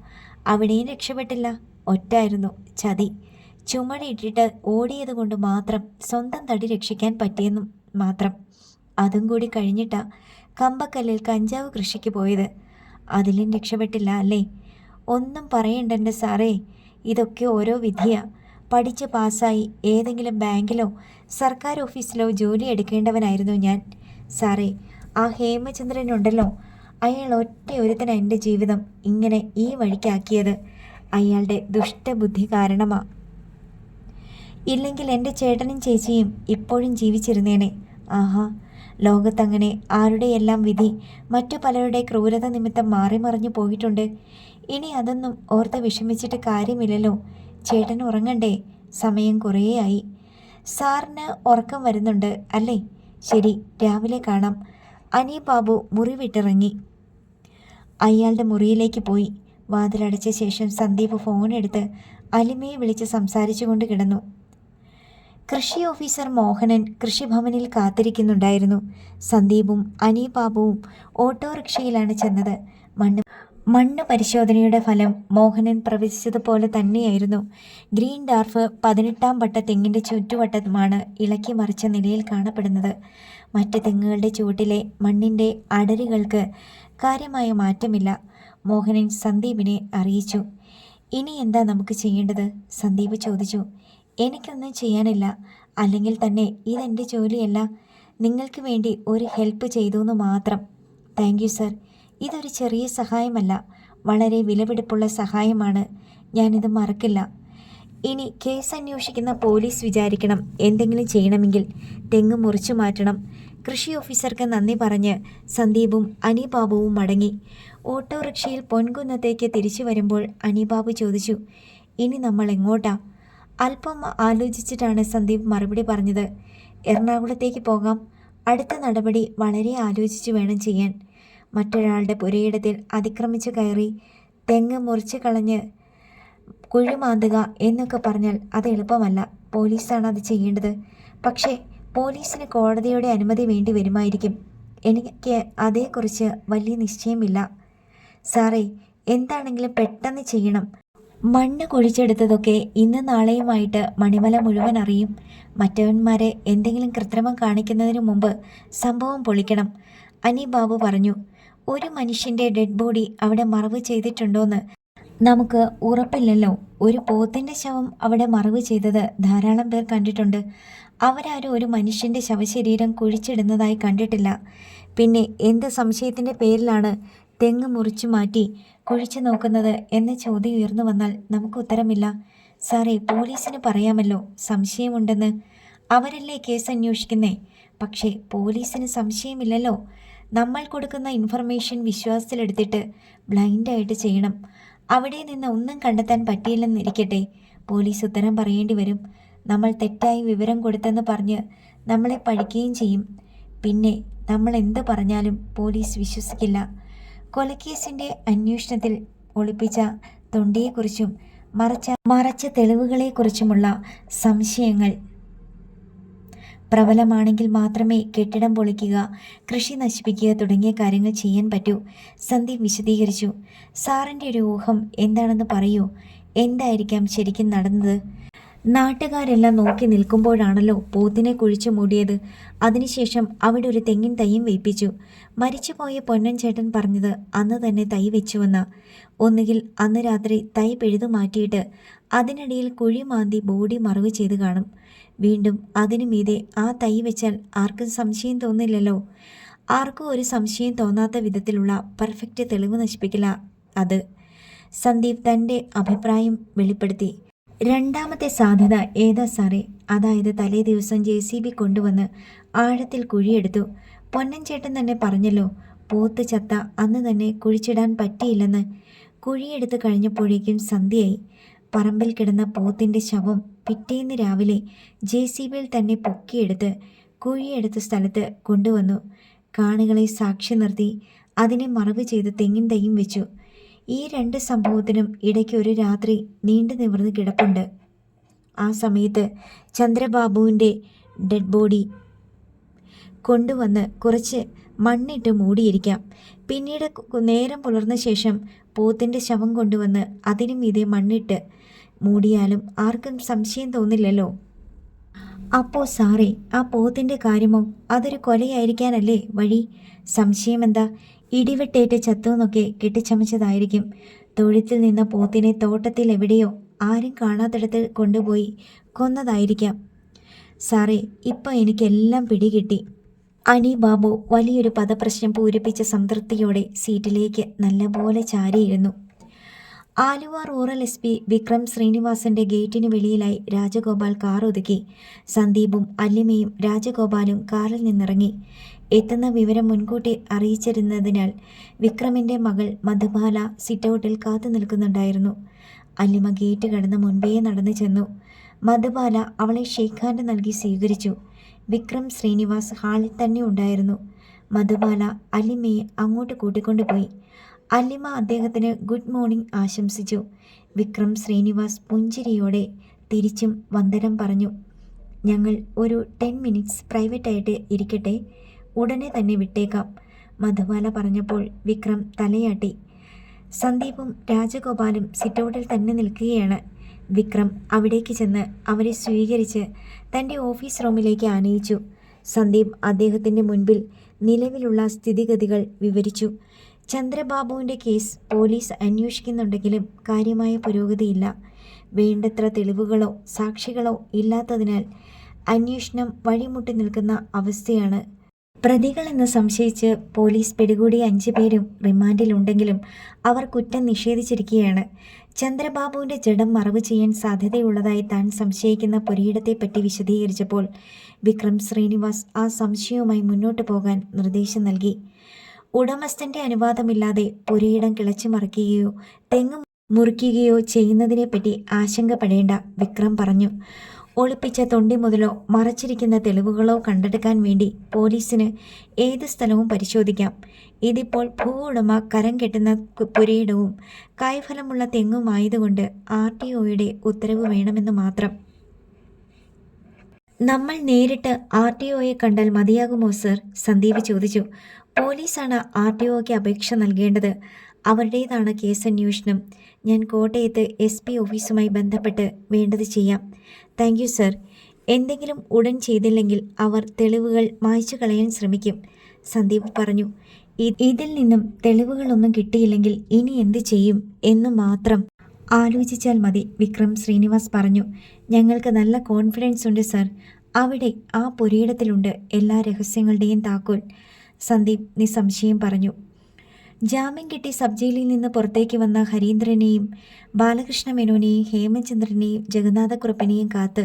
അവിടെയും രക്ഷപ്പെട്ടില്ല. ഒറ്റായിരുന്നു ചതി. ചുമടിയിട്ടിട്ട് ഓടിയത് കൊണ്ട് മാത്രം സ്വന്തം തടി രക്ഷിക്കാൻ പറ്റിയെന്നും മാത്രം. അതും കൂടി കഴിഞ്ഞിട്ടാ കമ്പക്കല്ലിൽ കഞ്ചാവ് കൃഷിക്ക് പോയത്. അതിലും രക്ഷപ്പെട്ടില്ല അല്ലേ? ഒന്നും പറയണ്ടെൻ്റെ സാറേ. ഇതൊക്കെ ഓരോ വിധിയാ. പഠിച്ച് പാസ്സായി ഏതെങ്കിലും ബാങ്കിലോ സർക്കാർ ഓഫീസിലോ ജോലി എടുക്കേണ്ടവനായിരുന്നു ഞാൻ. സാറേ, ആ ഹേമചന്ദ്രനുണ്ടല്ലോ, അയാൾ ഒറ്റ ഒരുത്തനാണ് എൻ്റെ ജീവിതം ഇങ്ങനെ ഈ വഴിക്കാക്കിയത്. അയാളുടെ ദുഷ്ടബുദ്ധി കാരണമാ. ഇല്ലെങ്കിൽ എൻ്റെ ചേട്ടനും ചേച്ചിയും ഇപ്പോഴും ജീവിച്ചിരുന്നേനെ. ആഹാ, ലോകത്തങ്ങനെ ആരുടെയെല്ലാം വിധി മറ്റു പലരുടെ ക്രൂരത നിമിത്തം മാറി മറിഞ്ഞു പോയിട്ടുണ്ട്. ഇനി അതൊന്നും ഓർത്ത് വിഷമിച്ചിട്ട് കാര്യമില്ലല്ലോ. ചേട്ടൻ ഉറങ്ങണ്ടേ? സമയം കുറേയായി. സാറിന് ഉറക്കം വരുന്നുണ്ട് അല്ലേ? ശരി, രാവിലെ കാണാം. അനി ബാബു മുറി വിട്ടിറങ്ങി. അയാളുടെ മുറിയിലേക്ക് പോയി. വാതിലടച്ച ശേഷം സന്ദീപ് ഫോണെടുത്ത് അലിമയെ വിളിച്ച് സംസാരിച്ചുകൊണ്ട് കിടന്നു. കൃഷി ഓഫീസർ മോഹനൻ കൃഷിഭവനിൽ കാത്തിരിക്കുന്നുണ്ടായിരുന്നു. സന്ദീപും അനി ബാബുവും ഓട്ടോറിക്ഷയിലാണ് ചെന്നത്. മണ്ണ് പരിശോധനയുടെ ഫലം മോഹനൻ പ്രവചിച്ചതുപോലെ തന്നെയായിരുന്നു. ഗ്രീൻ ഡാർഫ് 18-ാം പട്ട തെങ്ങിൻ്റെ ചുറ്റുവട്ടമാണ് ഇളക്കി മറിച്ച നിലയിൽ കാണപ്പെടുന്നത്. മറ്റ് തെങ്ങുകളുടെ ചുവട്ടിലെ മണ്ണിൻ്റെ അടരുകൾക്ക് കാര്യമായ മാറ്റമില്ല. മോഹനൻ സന്ദീപിനെ അറിയിച്ചു. ഇനി എന്താ നമുക്ക് ചെയ്യേണ്ടത്? സന്ദീപ് ചോദിച്ചു. എനിക്കൊന്നും ചെയ്യാനില്ല. അല്ലെങ്കിൽ തന്നെ ഇതെൻ്റെ ജോലിയല്ല. നിങ്ങൾക്ക് വേണ്ടി ഒരു ഹെൽപ്പ് ചെയ്തു എന്ന് മാത്രം. Thank you sir. ഇതൊരു ചെറിയ സഹായമല്ല, വളരെ വിലപിടിപ്പുള്ള സഹായമാണ്. ഞാനിത് മറക്കില്ല. ഇനി കേസ് അന്വേഷിക്കുന്ന പോലീസ് വിചാരിക്കണം എന്തെങ്കിലും ചെയ്യണമെങ്കിൽ തെങ്ങ് മുറിച്ചു മാറ്റണം. കൃഷി ഓഫീസർക്ക് നന്ദി പറഞ്ഞ് സന്ദീപും അനിബാബുവും മടങ്ങി. ഓട്ടോറിക്ഷയിൽ പൊൻകുന്നത്തേക്ക് തിരിച്ചു വരുമ്പോൾ അനിബാബു ചോദിച്ചു, ഇനി നമ്മൾ എങ്ങോട്ടാ? അല്പം ആലോചിച്ചിട്ടാണ് സന്ദീപ് മറുപടി പറഞ്ഞത്. എറണാകുളത്തേക്ക് പോകാം. അടുത്ത നടപടി വളരെ ആലോചിച്ചു വേണം ചെയ്യാൻ. മറ്റൊരാളുടെ പുരയിടത്തിൽ അതിക്രമിച്ചു കയറി തെങ്ങ് മുറിച്ചു കളഞ്ഞ് കുഴിമാന്തുക എന്നൊക്കെ പറഞ്ഞാൽ അത് എളുപ്പമല്ല. പോലീസാണ് അത് ചെയ്യേണ്ടത്. പക്ഷേ പോലീസിന് കോടതിയുടെ അനുമതി വേണ്ടി വരുമായിരിക്കും. എനിക്ക് അതേക്കുറിച്ച് വലിയ നിശ്ചയമില്ല സാറേ. എന്താണെങ്കിലും പെട്ടെന്ന് ചെയ്യണം. മണ്ണ് കുഴിച്ചെടുത്തതൊക്കെ ഇന്ന് നാളെയുമായിട്ട് മണിമല മുഴുവൻ അറിയും. മറ്റവന്മാരെ എന്തെങ്കിലും കൃത്രിമം കാണിക്കുന്നതിന് മുമ്പ് സംഭവം പൊളിക്കണം. അനിബാബു പറഞ്ഞു. ഒരു മനുഷ്യൻ്റെ ഡെഡ് ബോഡി അവിടെ മറവ് ചെയ്തിട്ടുണ്ടോന്ന് നമുക്ക് ഉറപ്പില്ലല്ലോ. ഒരു പോത്തിൻ്റെ ശവം അവിടെ മറവ് ചെയ്തത് ധാരാളം പേർ കണ്ടിട്ടുണ്ട്. അവരാരും ഒരു മനുഷ്യൻ്റെ ശവശരീരം കുഴിച്ചിടുന്നതായി കണ്ടിട്ടില്ല. പിന്നെ എന്ത് സംശയത്തിൻ്റെ പേരിലാണ് തെങ്ങ് മുറിച്ചു മാറ്റി കുഴിച്ചു നോക്കുന്നത് എന്ന ചോദ്യം ഉയർന്നു വന്നാൽ നമുക്ക് ഉത്തരമില്ല. സാറേ, പോലീസിന് പറയാമല്ലോ സംശയമുണ്ടെന്ന്. അവരല്ലേ കേസ് അന്വേഷിക്കുന്നേ. പക്ഷേ പോലീസിന് സംശയമില്ലല്ലോ. നമ്മൾ കൊടുക്കുന്ന ഇൻഫർമേഷൻ വിശ്വാസത്തിലെടുത്തിട്ട് ബ്ലൈൻഡായിട്ട് ചെയ്യണം. അവിടെ നിന്ന് ഒന്നും കണ്ടെത്താൻ പറ്റിയില്ലെന്നിരിക്കട്ടെ, പോലീസ് ഉത്തരം പറയേണ്ടി വരും. നമ്മൾ തെറ്റായി വിവരം കൊടുത്തെന്ന് പറഞ്ഞ് നമ്മളെ പഴിക്കുകയും ചെയ്യും. പിന്നെ നമ്മൾ എന്ത് പറഞ്ഞാലും പോലീസ് വിശ്വസിക്കില്ല. കൊലക്കേസിൻ്റെ അന്വേഷണത്തിൽ ഒളിപ്പിച്ച തൊണ്ടിയെക്കുറിച്ചും മറച്ച തെളിവുകളെക്കുറിച്ചുമുള്ള സംശയങ്ങൾ പ്രബലമാണെങ്കിൽ മാത്രമേ കെട്ടിടം പൊളിക്കുക, കൃഷി നശിപ്പിക്കുക തുടങ്ങിയ കാര്യങ്ങൾ ചെയ്യാൻ പറ്റൂ. സന്ദീപ് വിശദീകരിച്ചു. സാറിൻ്റെ ഒരു ഊഹം എന്താണെന്ന് പറയൂ. എന്തായിരിക്കാം ശരിക്കും നടന്നത്? നാട്ടുകാരെല്ലാം നോക്കി നിൽക്കുമ്പോഴാണല്ലോ പോത്തിനെ കുഴിച്ചു മൂടിയത്. അതിനുശേഷം അവിടെ ഒരു തെങ്ങിൻ തൈയും വെയ്പ്പിച്ചു. മരിച്ചുപോയ പൊന്നൻ ചേട്ടൻ പറഞ്ഞത് അന്ന് തന്നെ തൈ വെച്ചുവെന്ന. ഒന്നുകിൽ അന്ന് രാത്രി തൈ പിഴുതു മാറ്റിയിട്ട് അതിനിടയിൽ കുഴി മാന്തി ബോഡി മറവ് ചെയ്ത് കാണും. വീണ്ടും അതിനു മീതെ ആ തൈ വെച്ചാൽ ആർക്കും സംശയം തോന്നില്ലല്ലോ. ആർക്കും ഒരു സംശയം തോന്നാത്ത വിധത്തിലുള്ള പെർഫെക്റ്റ് തെളിവ് നശിപ്പിക്കില്ല അത്. സന്ദീപ് തൻ്റെ അഭിപ്രായം വെളിപ്പെടുത്തി. രണ്ടാമത്തെ സാധ്യത ഏതാ സാറേ? അതായത് തലേ ദിവസം JCB കൊണ്ടുവന്ന് ആഴത്തിൽ കുഴിയെടുത്തു. പൊന്നൻ ചേട്ടൻ തന്നെ പറഞ്ഞല്ലോ, പോത്ത് ചത്ത അന്ന് തന്നെ കുഴിച്ചിടാൻ പറ്റിയില്ലെന്ന്. കുഴിയെടുത്ത് കഴിഞ്ഞപ്പോഴേക്കും സന്ധ്യയായി. പറമ്പിൽ കിടന്ന പോത്തിൻ്റെ ശവം പിറ്റേന്ന് രാവിലെ JCBയിൽ തന്നെ പൊക്കിയെടുത്ത് കുഴിയെടുത്ത സ്ഥലത്ത് കൊണ്ടുവന്നു. കാണികളെ സാക്ഷി നിർത്തി അതിനെ മറവ് ചെയ്ത് തെങ്ങിൻ തൈയും വെച്ചു. ഈ രണ്ട് സംഭവത്തിനും ഇടയ്ക്ക് ഒരു രാത്രി നീണ്ടു നിവർന്ന് കിടപ്പുണ്ട്. ആ സമയത്ത് ചന്ദ്രബാബുവിൻ്റെ ഡെഡ് ബോഡി കൊണ്ടുവന്ന് കുറച്ച് മണ്ണിട്ട് മൂടിയിരിക്കാം. പിന്നീട് നേരം പുലർന്ന ശേഷം പോത്തിൻ്റെ ശവം കൊണ്ടുവന്ന് അതിനു മീതെ മണ്ണിട്ട് മൂടിയാലും ആർക്കും സംശയം തോന്നില്ലല്ലോ. അപ്പോൾ സാറേ, ആ പോത്തിൻ്റെ കാര്യമോ? അതൊരു കൊലയായിരിക്കാനല്ലേ വഴി? സംശയമെന്താ? ഇടിവെട്ടേറ്റ് ചത്തുവെന്നൊക്കെ കെട്ടിച്ചമച്ചതായിരിക്കും. തൊഴുത്തിൽ നിന്ന പോത്തിനെ തോട്ടത്തിൽ എവിടെയോ ആരും കാണാത്തിടത്ത് കൊണ്ടുപോയി കൊന്നതായിരിക്കാം. സാറേ, ഇപ്പോൾ എനിക്കെല്ലാം പിടികിട്ടി. അനിബാബു വലിയൊരു പദപ്രശ്നം പൂരിപ്പിച്ച സംതൃപ്തിയോടെ സീറ്റിലേക്ക് നല്ലപോലെ ചാരിയിരുന്നു. ആലുവ റൂറൽ SP വിക്രം ശ്രീനിവാസന്റെ ഗേറ്റിന് വെളിയിലായി രാജഗോപാൽ കാർ ഒതുക്കി. സന്ദീപും അല്ലിമയും രാജഗോപാലും കാറിൽ നിന്നിറങ്ങി. എത്തുന്ന വിവരം മുൻകൂട്ടി അറിയിച്ചിരുന്നതിനാൽ വിക്രമിൻ്റെ മകൾ മധുബാല സിറ്റൗട്ടിൽ കാത്തു നിൽക്കുന്നുണ്ടായിരുന്നു. അല്ലിമ ഗേറ്റ് കടന്ന് മുൻപേ നടന്നു ചെന്നു. മധുബാല അവളെ ഷേക്ക് ഹാൻഡ് നൽകി സ്വീകരിച്ചു. വിക്രം ശ്രീനിവാസ് ഹാളിൽ തന്നെ ഉണ്ടായിരുന്നു. മധുബാല അല്ലിമയെ അങ്ങോട്ട് കൂട്ടിക്കൊണ്ടുപോയി. അല്ലിമ അദ്ദേഹത്തിന് ഗുഡ് മോർണിംഗ് ആശംസിച്ചു. വിക്രം ശ്രീനിവാസ് പുഞ്ചിരിയോടെ തിരിച്ചും വന്ദനം പറഞ്ഞു. ഞങ്ങൾ ഒരു 10 മിനിറ്റ്സ് പ്രൈവറ്റായിട്ട് ഇരിക്കട്ടെ, ഉടനെ തന്നെ വിട്ടേക്കാം, മധുബാല പറഞ്ഞപ്പോൾ വിക്രം തലയാട്ടി. സന്ദീപും രാജഗോപാലും സിറ്റൗട്ടിൽ തന്നെ നിൽക്കുകയാണ്. വിക്രം അവിടേക്ക് ചെന്ന് അവരെ സ്വീകരിച്ച് തൻ്റെ ഓഫീസ് റൂമിലേക്ക് ആനയിച്ചു. സന്ദീപ് അദ്ദേഹത്തിൻ്റെ മുൻപിൽ നിലവിലുള്ള സ്ഥിതിഗതികൾ വിവരിച്ചു. ചന്ദ്രബാബുവിൻ്റെ കേസ് പോലീസ് അന്വേഷിക്കുന്നുണ്ടെങ്കിലും കാര്യമായ പുരോഗതിയില്ല. വേണ്ടത്ര തെളിവുകളോ സാക്ഷികളോ ഇല്ലാത്തതിനാൽ അന്വേഷണം വഴിമുട്ടി നിൽക്കുന്ന അവസ്ഥയാണ്. പ്രതികളെന്ന് സംശയിച്ച് പോലീസ് പിടികൂടിയ 5 പേരും റിമാൻഡിലുണ്ടെങ്കിലും അവർ കുറ്റം നിഷേധിച്ചിരിക്കുകയാണ്. ചന്ദ്രബാബുവിൻ്റെ ജഡം മറവ് ചെയ്യാൻ സാധ്യതയുള്ളതായി താൻ സംശയിക്കുന്ന പുരയിടത്തെപ്പറ്റി വിശദീകരിച്ചപ്പോൾ വിക്രം ശ്രീനിവാസ് ആ സംശയവുമായി മുന്നോട്ട് പോകാൻ നിർദ്ദേശം നൽകി. ഉടമസ്ഥൻ്റെ അനുവാദമില്ലാതെ പുരയിടം കിളച്ചു മറിക്കുകയോ തെങ്ങ് മുറിക്കുകയോ ചെയ്യുന്നതിനെപ്പറ്റി ആശങ്കപ്പെടേണ്ട, വിക്രം പറഞ്ഞു. ഒളിപ്പിച്ച തൊണ്ടി മുതലോ മറച്ചിരിക്കുന്ന തെളിവുകളോ കണ്ടെടുക്കാൻ വേണ്ടി പോലീസിന് ഏത് സ്ഥലവും പരിശോധിക്കാം. ഇതിപ്പോൾ ഭൂ ഉടമ കരം കെട്ടുന്ന പുരയിടവും കായ്ഫലമുള്ള തെങ്ങുമായതുകൊണ്ട് RTOയുടെ ഉത്തരവ് വേണമെന്ന് മാത്രം. നമ്മൾ നേരിട്ട് RTOയെ കണ്ടാൽ മതിയാകുമോ സർ? സന്ദീപ് ചോദിച്ചു. പോലീസാണ് RTOയ്ക്ക് അപേക്ഷ നൽകേണ്ടത്. അവരുടേതാണ് കേസന്വേഷണം. ഞാൻ കോട്ടയത്ത് SP ഓഫീസുമായി ബന്ധപ്പെട്ട് വേണ്ടത് ചെയ്യാം. Thank you sir. എന്തെങ്കിലും ഉടൻ ചെയ്തില്ലെങ്കിൽ അവർ തെളിവുകൾ മായ്ച്ചു കളയാൻ ശ്രമിക്കും, സന്ദീപ് പറഞ്ഞു. ഇതിൽ നിന്നും തെളിവുകളൊന്നും കിട്ടിയില്ലെങ്കിൽ ഇനി എന്ത് ചെയ്യും എന്ന് മാത്രം ആലോചിച്ചാൽ മതി, വിക്രം ശ്രീനിവാസ് പറഞ്ഞു. ഞങ്ങൾക്ക് നല്ല കോൺഫിഡൻസ് ഉണ്ട് സർ. അവിടെ ആ പുരയിടത്തിലുണ്ട് എല്ലാ രഹസ്യങ്ങളുടെയും താക്കോൽ, സന്ദീപ് നിസ്സംശയം പറഞ്ഞു. ജാമ്യം കിട്ടി സബ് ജയിലിൽ നിന്ന് പുറത്തേക്ക് വന്ന ഹരീന്ദ്രനെയും ബാലകൃഷ്ണ മേനോനെയും ഹേമചന്ദ്രനെയും ജഗന്നാഥക്കുറുപ്പിനെയും കാത്ത്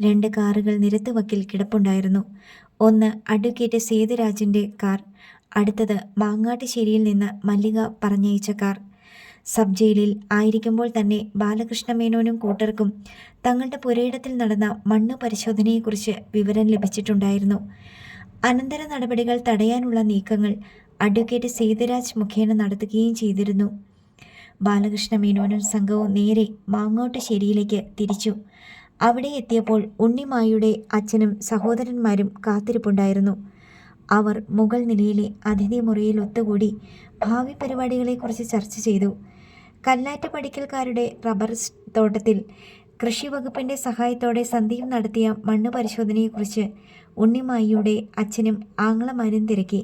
2 കാറുകൾ നിരത്തുവക്കിൽ കിടപ്പുണ്ടായിരുന്നു. ഒന്ന് അഡ്വക്കേറ്റ് സേതുരാജിൻ്റെ കാർ, അടുത്തത് മാങ്ങാട്ടുശ്ശേരിയിൽ നിന്ന് മല്ലിക പറഞ്ഞയച്ച കാർ. സബ് ജയിലിൽ ആയിരിക്കുമ്പോൾ തന്നെ ബാലകൃഷ്ണ മേനോനും കൂട്ടർക്കും തങ്ങളുടെ പുരയിടത്തിൽ നടന്ന മണ്ണ് പരിശോധനയെക്കുറിച്ച് വിവരം ലഭിച്ചിട്ടുണ്ടായിരുന്നു. അനന്തര നടപടികൾ തടയാനുള്ള നീക്കങ്ങൾ അഡ്വക്കേറ്റ് സേതുരാജ് മുഖേന നടത്തുകയും ചെയ്തിരുന്നു. ബാലകൃഷ്ണ മേനോനും സംഘവും നേരെ മാങ്ങോട്ടുശ്ശേരിയിലേക്ക് തിരിച്ചു. അവിടെ എത്തിയപ്പോൾ ഉണ്ണിമായുടെ അച്ഛനും സഹോദരന്മാരും കാത്തിരിപ്പുണ്ടായിരുന്നു. അവർ മുകൾ നിലയിലെ അതിഥി മുറിയിൽ ഒത്തുകൂടി ഭാവി പരിപാടികളെക്കുറിച്ച് ചർച്ച ചെയ്തു. കല്ലാറ്റ് പടിക്കൽക്കാരുടെ റബ്ബർ തോട്ടത്തിൽ കൃഷി വകുപ്പിൻ്റെ സഹായത്തോടെ സന്ദീപ് നടത്തിയ മണ്ണ് പരിശോധനയെക്കുറിച്ച് ഉണ്ണിമായിയുടെ അച്ഛനും ആങ്ങളമാരും തിരക്കി.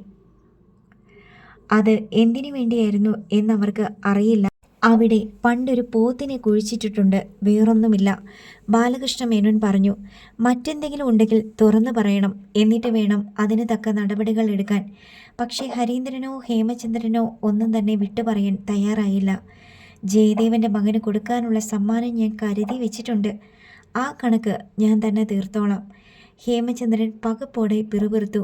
അത് എന്തിനു വേണ്ടിയായിരുന്നു എന്നവർക്ക് അറിയില്ല. അവിടെ പണ്ടൊരു പോത്തിനെ കുഴിച്ചിട്ടിട്ടുണ്ട്, വേറൊന്നുമില്ല, ബാലകൃഷ്ണ മേനോൻ പറഞ്ഞു. മറ്റെന്തെങ്കിലും ഉണ്ടെങ്കിൽ തുറന്നു പറയണം, എന്നിട്ട് വേണം അതിന് തക്ക നടപടികൾ എടുക്കാൻ. പക്ഷേ ഹരീന്ദ്രനോ ഹേമചന്ദ്രനോ ഒന്നും തന്നെ വിട്ടുപറയാൻ തയ്യാറായില്ല. ജയദേവൻ്റെ മകന് കൊടുക്കാനുള്ള സമ്മാനം ഞാൻ കരുതി വെച്ചിട്ടുണ്ട്. ആ കണക്ക് ഞാൻ തന്നെ തീർത്തോളാം. ഹേമചന്ദ്രൻ പകപ്പോടെ പിറുപിറുത്തു.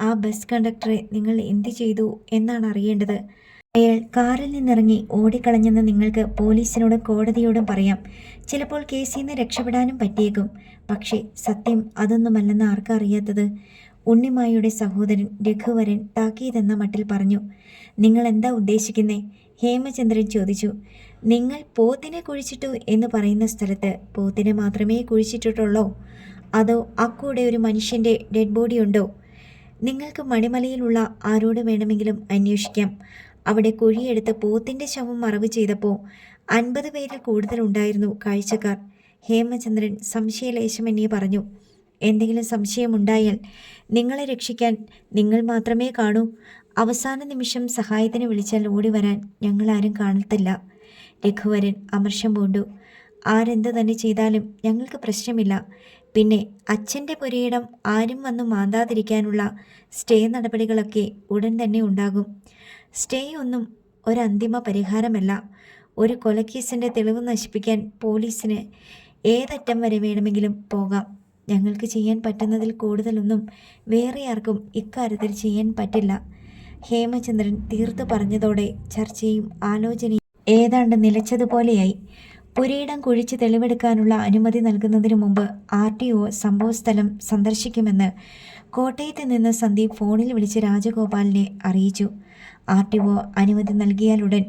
ആ ബസ് കണ്ടക്ടറെ നിങ്ങൾ എന്തു ചെയ്തു എന്നാണ് അറിയേണ്ടത്. അയാൾ കാറിൽ നിന്നിറങ്ങി ഓടിക്കളഞ്ഞെന്ന് നിങ്ങൾക്ക് പോലീസിനോടും കോടതിയോടും പറയാം. ചിലപ്പോൾ കേസിൽ നിന്ന് രക്ഷപ്പെടാനും പറ്റിയേക്കും. പക്ഷേ സത്യം അതൊന്നുമല്ലെന്ന് ആർക്കറിയാത്തത്? ഉണ്ണിമായുടെ സഹോദരൻ രഘുവരൻ താക്കീതെന്ന മട്ടിൽ പറഞ്ഞു. നിങ്ങൾ എന്താ ഉദ്ദേശിക്കുന്നേ? ഹേമചന്ദ്രൻ ചോദിച്ചു. നിങ്ങൾ പോത്തിനെ കുഴിച്ചിട്ടു എന്ന് പറയുന്ന സ്ഥലത്ത് പോത്തിനെ മാത്രമേ കുഴിച്ചിട്ടിട്ടുള്ളോ? അതോ അക്കൂടെ ഒരു മനുഷ്യൻ്റെ ഡെഡ് ബോഡി ഉണ്ടോ? നിങ്ങൾക്ക് മണിമലയിലുള്ള ആരോട് വേണമെങ്കിലും അന്വേഷിക്കാം. അവിടെ കുഴിയെടുത്ത് പോത്തിൻ്റെ ശവം മറവ് ചെയ്തപ്പോൾ 50 പേരിൽ കൂടുതലുണ്ടായിരുന്നു കാഴ്ചക്കാർ. ഹേമചന്ദ്രൻ സംശയലേശമെന്നേ പറഞ്ഞു. എന്തെങ്കിലും സംശയമുണ്ടായാൽ നിങ്ങളെ രക്ഷിക്കാൻ നിങ്ങൾ മാത്രമേ കാണൂ. അവസാന നിമിഷം സഹായത്തിന് വിളിച്ചാൽ ഓടി വരാൻ ഞങ്ങളാരും കാണത്തില്ല. രഘുവരൻ അമർഷം പൂണ്ടു. ആരെന്ത് തന്നെ ചെയ്താലും ഞങ്ങൾക്ക് പ്രശ്നമില്ല. പിന്നെ അച്ഛൻ്റെ പുരയിടം ആരും വന്നു മാന്താതിരിക്കാനുള്ള സ്റ്റേ നടപടികളൊക്കെ ഉടൻ തന്നെ ഉണ്ടാകും. സ്റ്റേ ഒന്നും ഒരന്തിമ പരിഹാരമല്ല. ഒരു കൊലക്കേസിൻ്റെ തെളിവ് നശിപ്പിക്കാൻ പോലീസിന് ഏതറ്റം വരെ വേണമെങ്കിലും പോകാം. ഞങ്ങൾക്ക് ചെയ്യാൻ പറ്റുന്നതിൽ കൂടുതലൊന്നും വേറെ ആർക്കും ഇക്കാര്യത്തിൽ ചെയ്യാൻ പറ്റില്ല. ഹേമചന്ദ്രൻ തീർത്തു പറഞ്ഞതോടെ ചർച്ചയും ആലോചനയും ഏതാണ്ട് നിലച്ചതുപോലെയായി. പുരയിടം കുഴിച്ച് തെളിവെടുക്കാനുള്ള അനുമതി നൽകുന്നതിന് മുമ്പ് RTO സംഭവസ്ഥലം സന്ദർശിക്കുമെന്ന് കോട്ടയത്ത് നിന്ന് സന്ദീപ് ഫോണിൽ വിളിച്ച് രാജഗോപാലിനെ അറിയിച്ചു. RTO അനുമതി നൽകിയാലുടൻ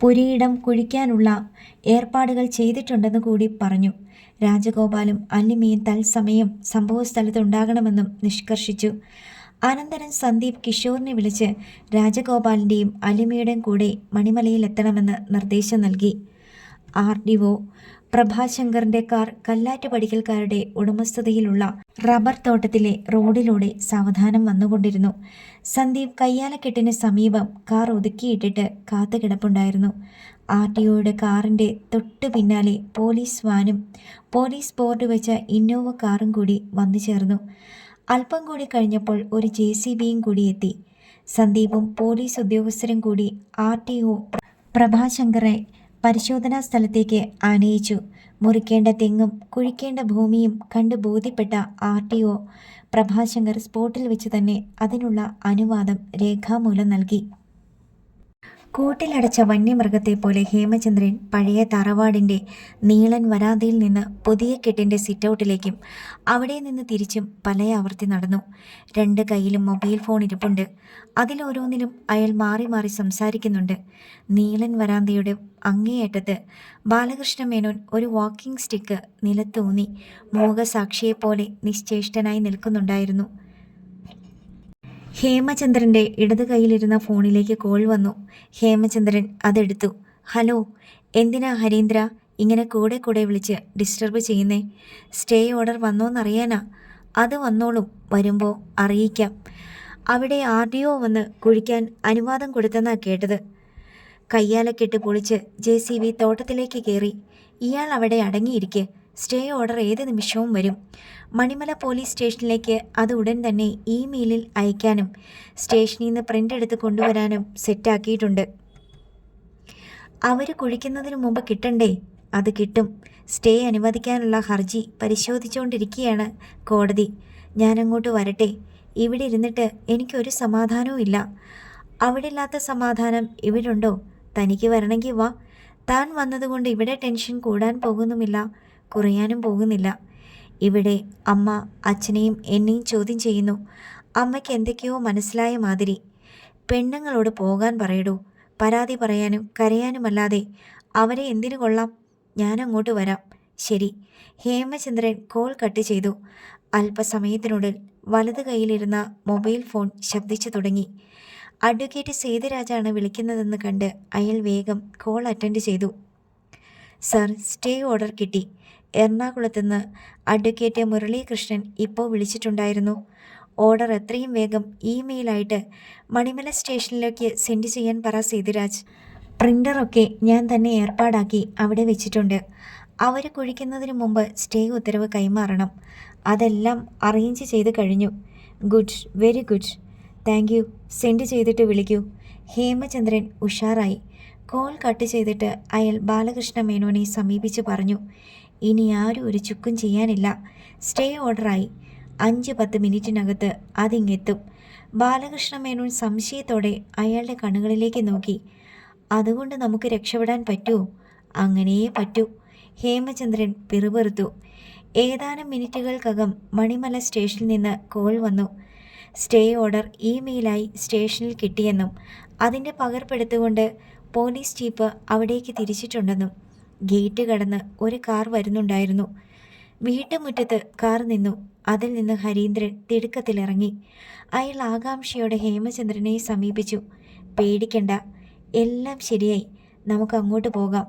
പുരയിടം കുഴിക്കാനുള്ള ഏർപ്പാടുകൾ ചെയ്തിട്ടുണ്ടെന്ന് കൂടി പറഞ്ഞു. രാജഗോപാലും അല്ലിമയും തത്സമയം സംഭവസ്ഥലത്തുണ്ടാകണമെന്നും നിഷ്കർഷിച്ചു. അനന്തരം സന്ദീപ് കിഷോറിനെ വിളിച്ച് രാജഗോപാലിൻ്റെയും അല്ലിമയുടെയും കൂടെ മണിമലയിൽ എത്തണമെന്ന് നിർദ്ദേശം നൽകി. RDO പ്രഭാശങ്കറിന്റെ കാർ കല്ലാറ്റുപടിക്കൽക്കാരുടെ ഉടമസ്ഥതയിലുള്ള റബ്ബർ തോട്ടത്തിലെ റോഡിലൂടെ സാവധാനം വന്നുകൊണ്ടിരുന്നു. സന്ദീപ് കയ്യാലക്കെട്ടിന് സമീപം കാർ ഒതുക്കിയിട്ടിട്ട് കാത്തുകിടപ്പുണ്ടായിരുന്നു. RTOയുടെ കാറിന്റെ തൊട്ടു പിന്നാലെ പോലീസ് വാനും പോലീസ് ബോർഡ് വെച്ച ഇന്നോവ കാറും കൂടി വന്നു ചേർന്നു. അല്പം കൂടി കഴിഞ്ഞപ്പോൾ ഒരു JCBയും കൂടി എത്തി. സന്ദീപും പോലീസ് ഉദ്യോഗസ്ഥരും കൂടി RTO പ്രഭാശങ്കറെ പരിശോധനാ സ്ഥലത്തേക്ക് ആനയിച്ചു. മുറിക്കേണ്ട തെങ്ങും കുഴിക്കേണ്ട ഭൂമിയും കണ്ട് ബോധ്യപ്പെട്ട RTO പ്രഭാശങ്കർ സ്പോട്ടിൽ വെച്ച് തന്നെ അതിനുള്ള അനുവാദം രേഖാമൂലം നൽകി. കൂട്ടിലടച്ച വന്യമൃഗത്തെ പോലെ ഹേമചന്ദ്രൻ പഴയ തറവാടിൻ്റെ നീളൻ വരാന്തയിൽ നിന്ന് പുതിയ കെട്ടിൻ്റെ സിറ്റൗട്ടിലേക്കും അവിടെ നിന്ന് തിരിച്ചും പല ആവർത്തി നടന്നു. 2 കൈയിലും മൊബൈൽ ഫോൺ ഇരിപ്പുണ്ട്. അതിലോരോന്നിലും അയാൾ മാറി മാറി സംസാരിക്കുന്നുണ്ട്. നീളൻ വരാന്തയുടെ അങ്ങേയറ്റത്ത് ബാലകൃഷ്ണ മേനോൻ ഒരു വാക്കിംഗ് സ്റ്റിക്ക് നിലത്തൂന്നി മൂകസാക്ഷിയെപ്പോലെ നിശ്ചേഷ്ടനായി നിൽക്കുന്നുണ്ടായിരുന്നു. ഹേമചന്ദ്രൻ്റെ ഇടത് കൈയിലിരുന്ന ഫോണിലേക്ക് കോൾ വന്നു. ഹേമചന്ദ്രൻ അതെടുത്തു. ഹലോ, എന്തിനാ ഹരീന്ദ്ര ഇങ്ങനെ കൂടെ കൂടെ വിളിച്ച് ഡിസ്റ്റർബ് ചെയ്യുന്നേ? സ്റ്റേ ഓർഡർ വന്നോന്നറിയാനാ? അത് വന്നോളും, വരുമ്പോൾ അറിയിക്കാം. അവിടെ RTO വന്ന് കുഴിക്കാൻ അനുവാദം കൊടുത്തെന്നാ കേട്ടത്. കയ്യാലക്കെട്ട് പൊളിച്ച് JCB തോട്ടത്തിലേക്ക് കയറി. ഇയാൾ അവിടെ അടങ്ങിയിരിക്കെ. സ്റ്റേ ഓർഡർ ഏത് നിമിഷവും വരും. മണിമല പോലീസ് സ്റ്റേഷനിലേക്ക് അത് ഉടൻ തന്നെ ഇമെയിലിൽ അയക്കാനും സ്റ്റേഷനിൽ നിന്ന് പ്രിൻ്റ് എടുത്ത് കൊണ്ടുവരാനും സെറ്റാക്കിയിട്ടുണ്ട്. അവർ കുഴിക്കുന്നതിന് മുമ്പ് കിട്ടണ്ടേ? അത് കിട്ടും. സ്റ്റേ അനുവദിക്കാനുള്ള ഹർജി പരിശോധിച്ചുകൊണ്ടിരിക്കുകയാണ് കോടതി. ഞാനങ്ങോട്ട് വരട്ടെ? ഇവിടെ ഇരുന്നിട്ട് എനിക്കൊരു സമാധാനവും ഇല്ല. അവിടെ ഇല്ലാത്ത സമാധാനം ഇവിടുണ്ടോ? തനിക്ക് വരണമെങ്കിൽ വാ. താൻ വന്നതുകൊണ്ട് ഇവിടെ ടെൻഷൻ കൂടാൻ പോകുന്നുമില്ല, കുറയാനും പോകുന്നില്ല. ഇവിടെ അമ്മ അച്ഛനെയും എന്നെയും ചോദ്യം ചെയ്യുന്നു. അമ്മയ്ക്ക് എന്തൊക്കെയോ മനസ്സിലായ മാതിരി. പെണ്ണുങ്ങളോട് പോകാൻ പറയടൂ. പരാതി പറയാനും കരയാനുമല്ലാതെ അവരെ എന്തിനു കൊള്ളാം? ഞാനങ്ങോട്ട് വരാം. ശരി. ഹേമചന്ദ്രൻ കോൾ കട്ട് ചെയ്തു. അല്പസമയത്തിനുള്ളിൽ വലത് കൈയിലിരുന്ന മൊബൈൽ ഫോൺ ശബ്ദിച്ചു തുടങ്ങി. അഡ്വക്കേറ്റ് സേതുരാജാണ് വിളിക്കുന്നതെന്ന് കണ്ട് അയാൾ വേഗം കോൾ അറ്റൻഡ് ചെയ്തു. സർ, സ്റ്റേ ഓർഡർ കിട്ടി. എറണാകുളത്തുനിന്ന് അഡ്വക്കേറ്റ് മുരളീകൃഷ്ണൻ ഇപ്പോൾ വിളിച്ചിട്ടുണ്ടായിരുന്നു. ഓർഡർ എത്രയും വേഗം ഇമെയിലായിട്ട് മണിമല സ്റ്റേഷനിലേക്ക് സെൻഡ് ചെയ്യാൻ പറ സേതുരാജ്. പ്രിൻ്ററൊക്കെ ഞാൻ തന്നെ ഏർപ്പാടാക്കി അവിടെ വെച്ചിട്ടുണ്ട്. അവർ കുഴിക്കുന്നതിന് മുമ്പ് സ്റ്റേ ഉത്തരവ് കൈമാറണം. അതെല്ലാം അറേഞ്ച് ചെയ്ത് കഴിഞ്ഞു. Good, very good. Thank you. Send ചെയ്തിട്ട് വിളിക്കൂ. ഹേമചന്ദ്രൻ ഉഷാറായി. കോൾ കട്ട് ചെയ്തിട്ട് അയാൾ ബാലകൃഷ്ണ മേനോനെ സമീപിച്ച് പറഞ്ഞു. ഇനി ആരും ഒരു ചുക്കും ചെയ്യാനില്ല. സ്റ്റേ ഓർഡറായി. 5-10 മിനിറ്റിനകത്ത് അതിങ്ങെത്തും. ബാലകൃഷ്ണ മേനോൻ സംശയത്തോടെ അയാളുടെ കണ്ണുകളിലേക്ക് നോക്കി. അതുകൊണ്ട് നമുക്ക് രക്ഷപ്പെടാൻ പറ്റുമോ? അങ്ങനെയേ പറ്റൂ. ഹേമചന്ദ്രൻ പിറുപിറുത്തു. ഏതാനും മിനിറ്റുകൾക്കകം മണിമല സ്റ്റേഷനിൽ നിന്ന് കോൾ വന്നു. സ്റ്റേ ഓർഡർ ഇമെയിലായി സ്റ്റേഷനിൽ കിട്ടിയെന്നും അതിൻ്റെ പകർപ്പെടുത്തുകൊണ്ട് പോലീസ് ജീപ്പ് അവിടേക്ക് തിരിച്ചിട്ടുണ്ടെന്നും. ഗേറ്റ് കടന്ന് ഒരു കാർ വരുന്നുണ്ടായിരുന്നു. വീട്ടുമുറ്റത്ത് കാർ നിന്നു. അതിൽ നിന്ന് ഹരീന്ദ്രൻ തിടുക്കത്തിലിറങ്ങി. അയാൾ ആകാംക്ഷയോടെ ഹേമചന്ദ്രനെ സമീപിച്ചു. പേടിക്കണ്ട, എല്ലാം ശരിയായി. നമുക്ക് അങ്ങോട്ട് പോകാം.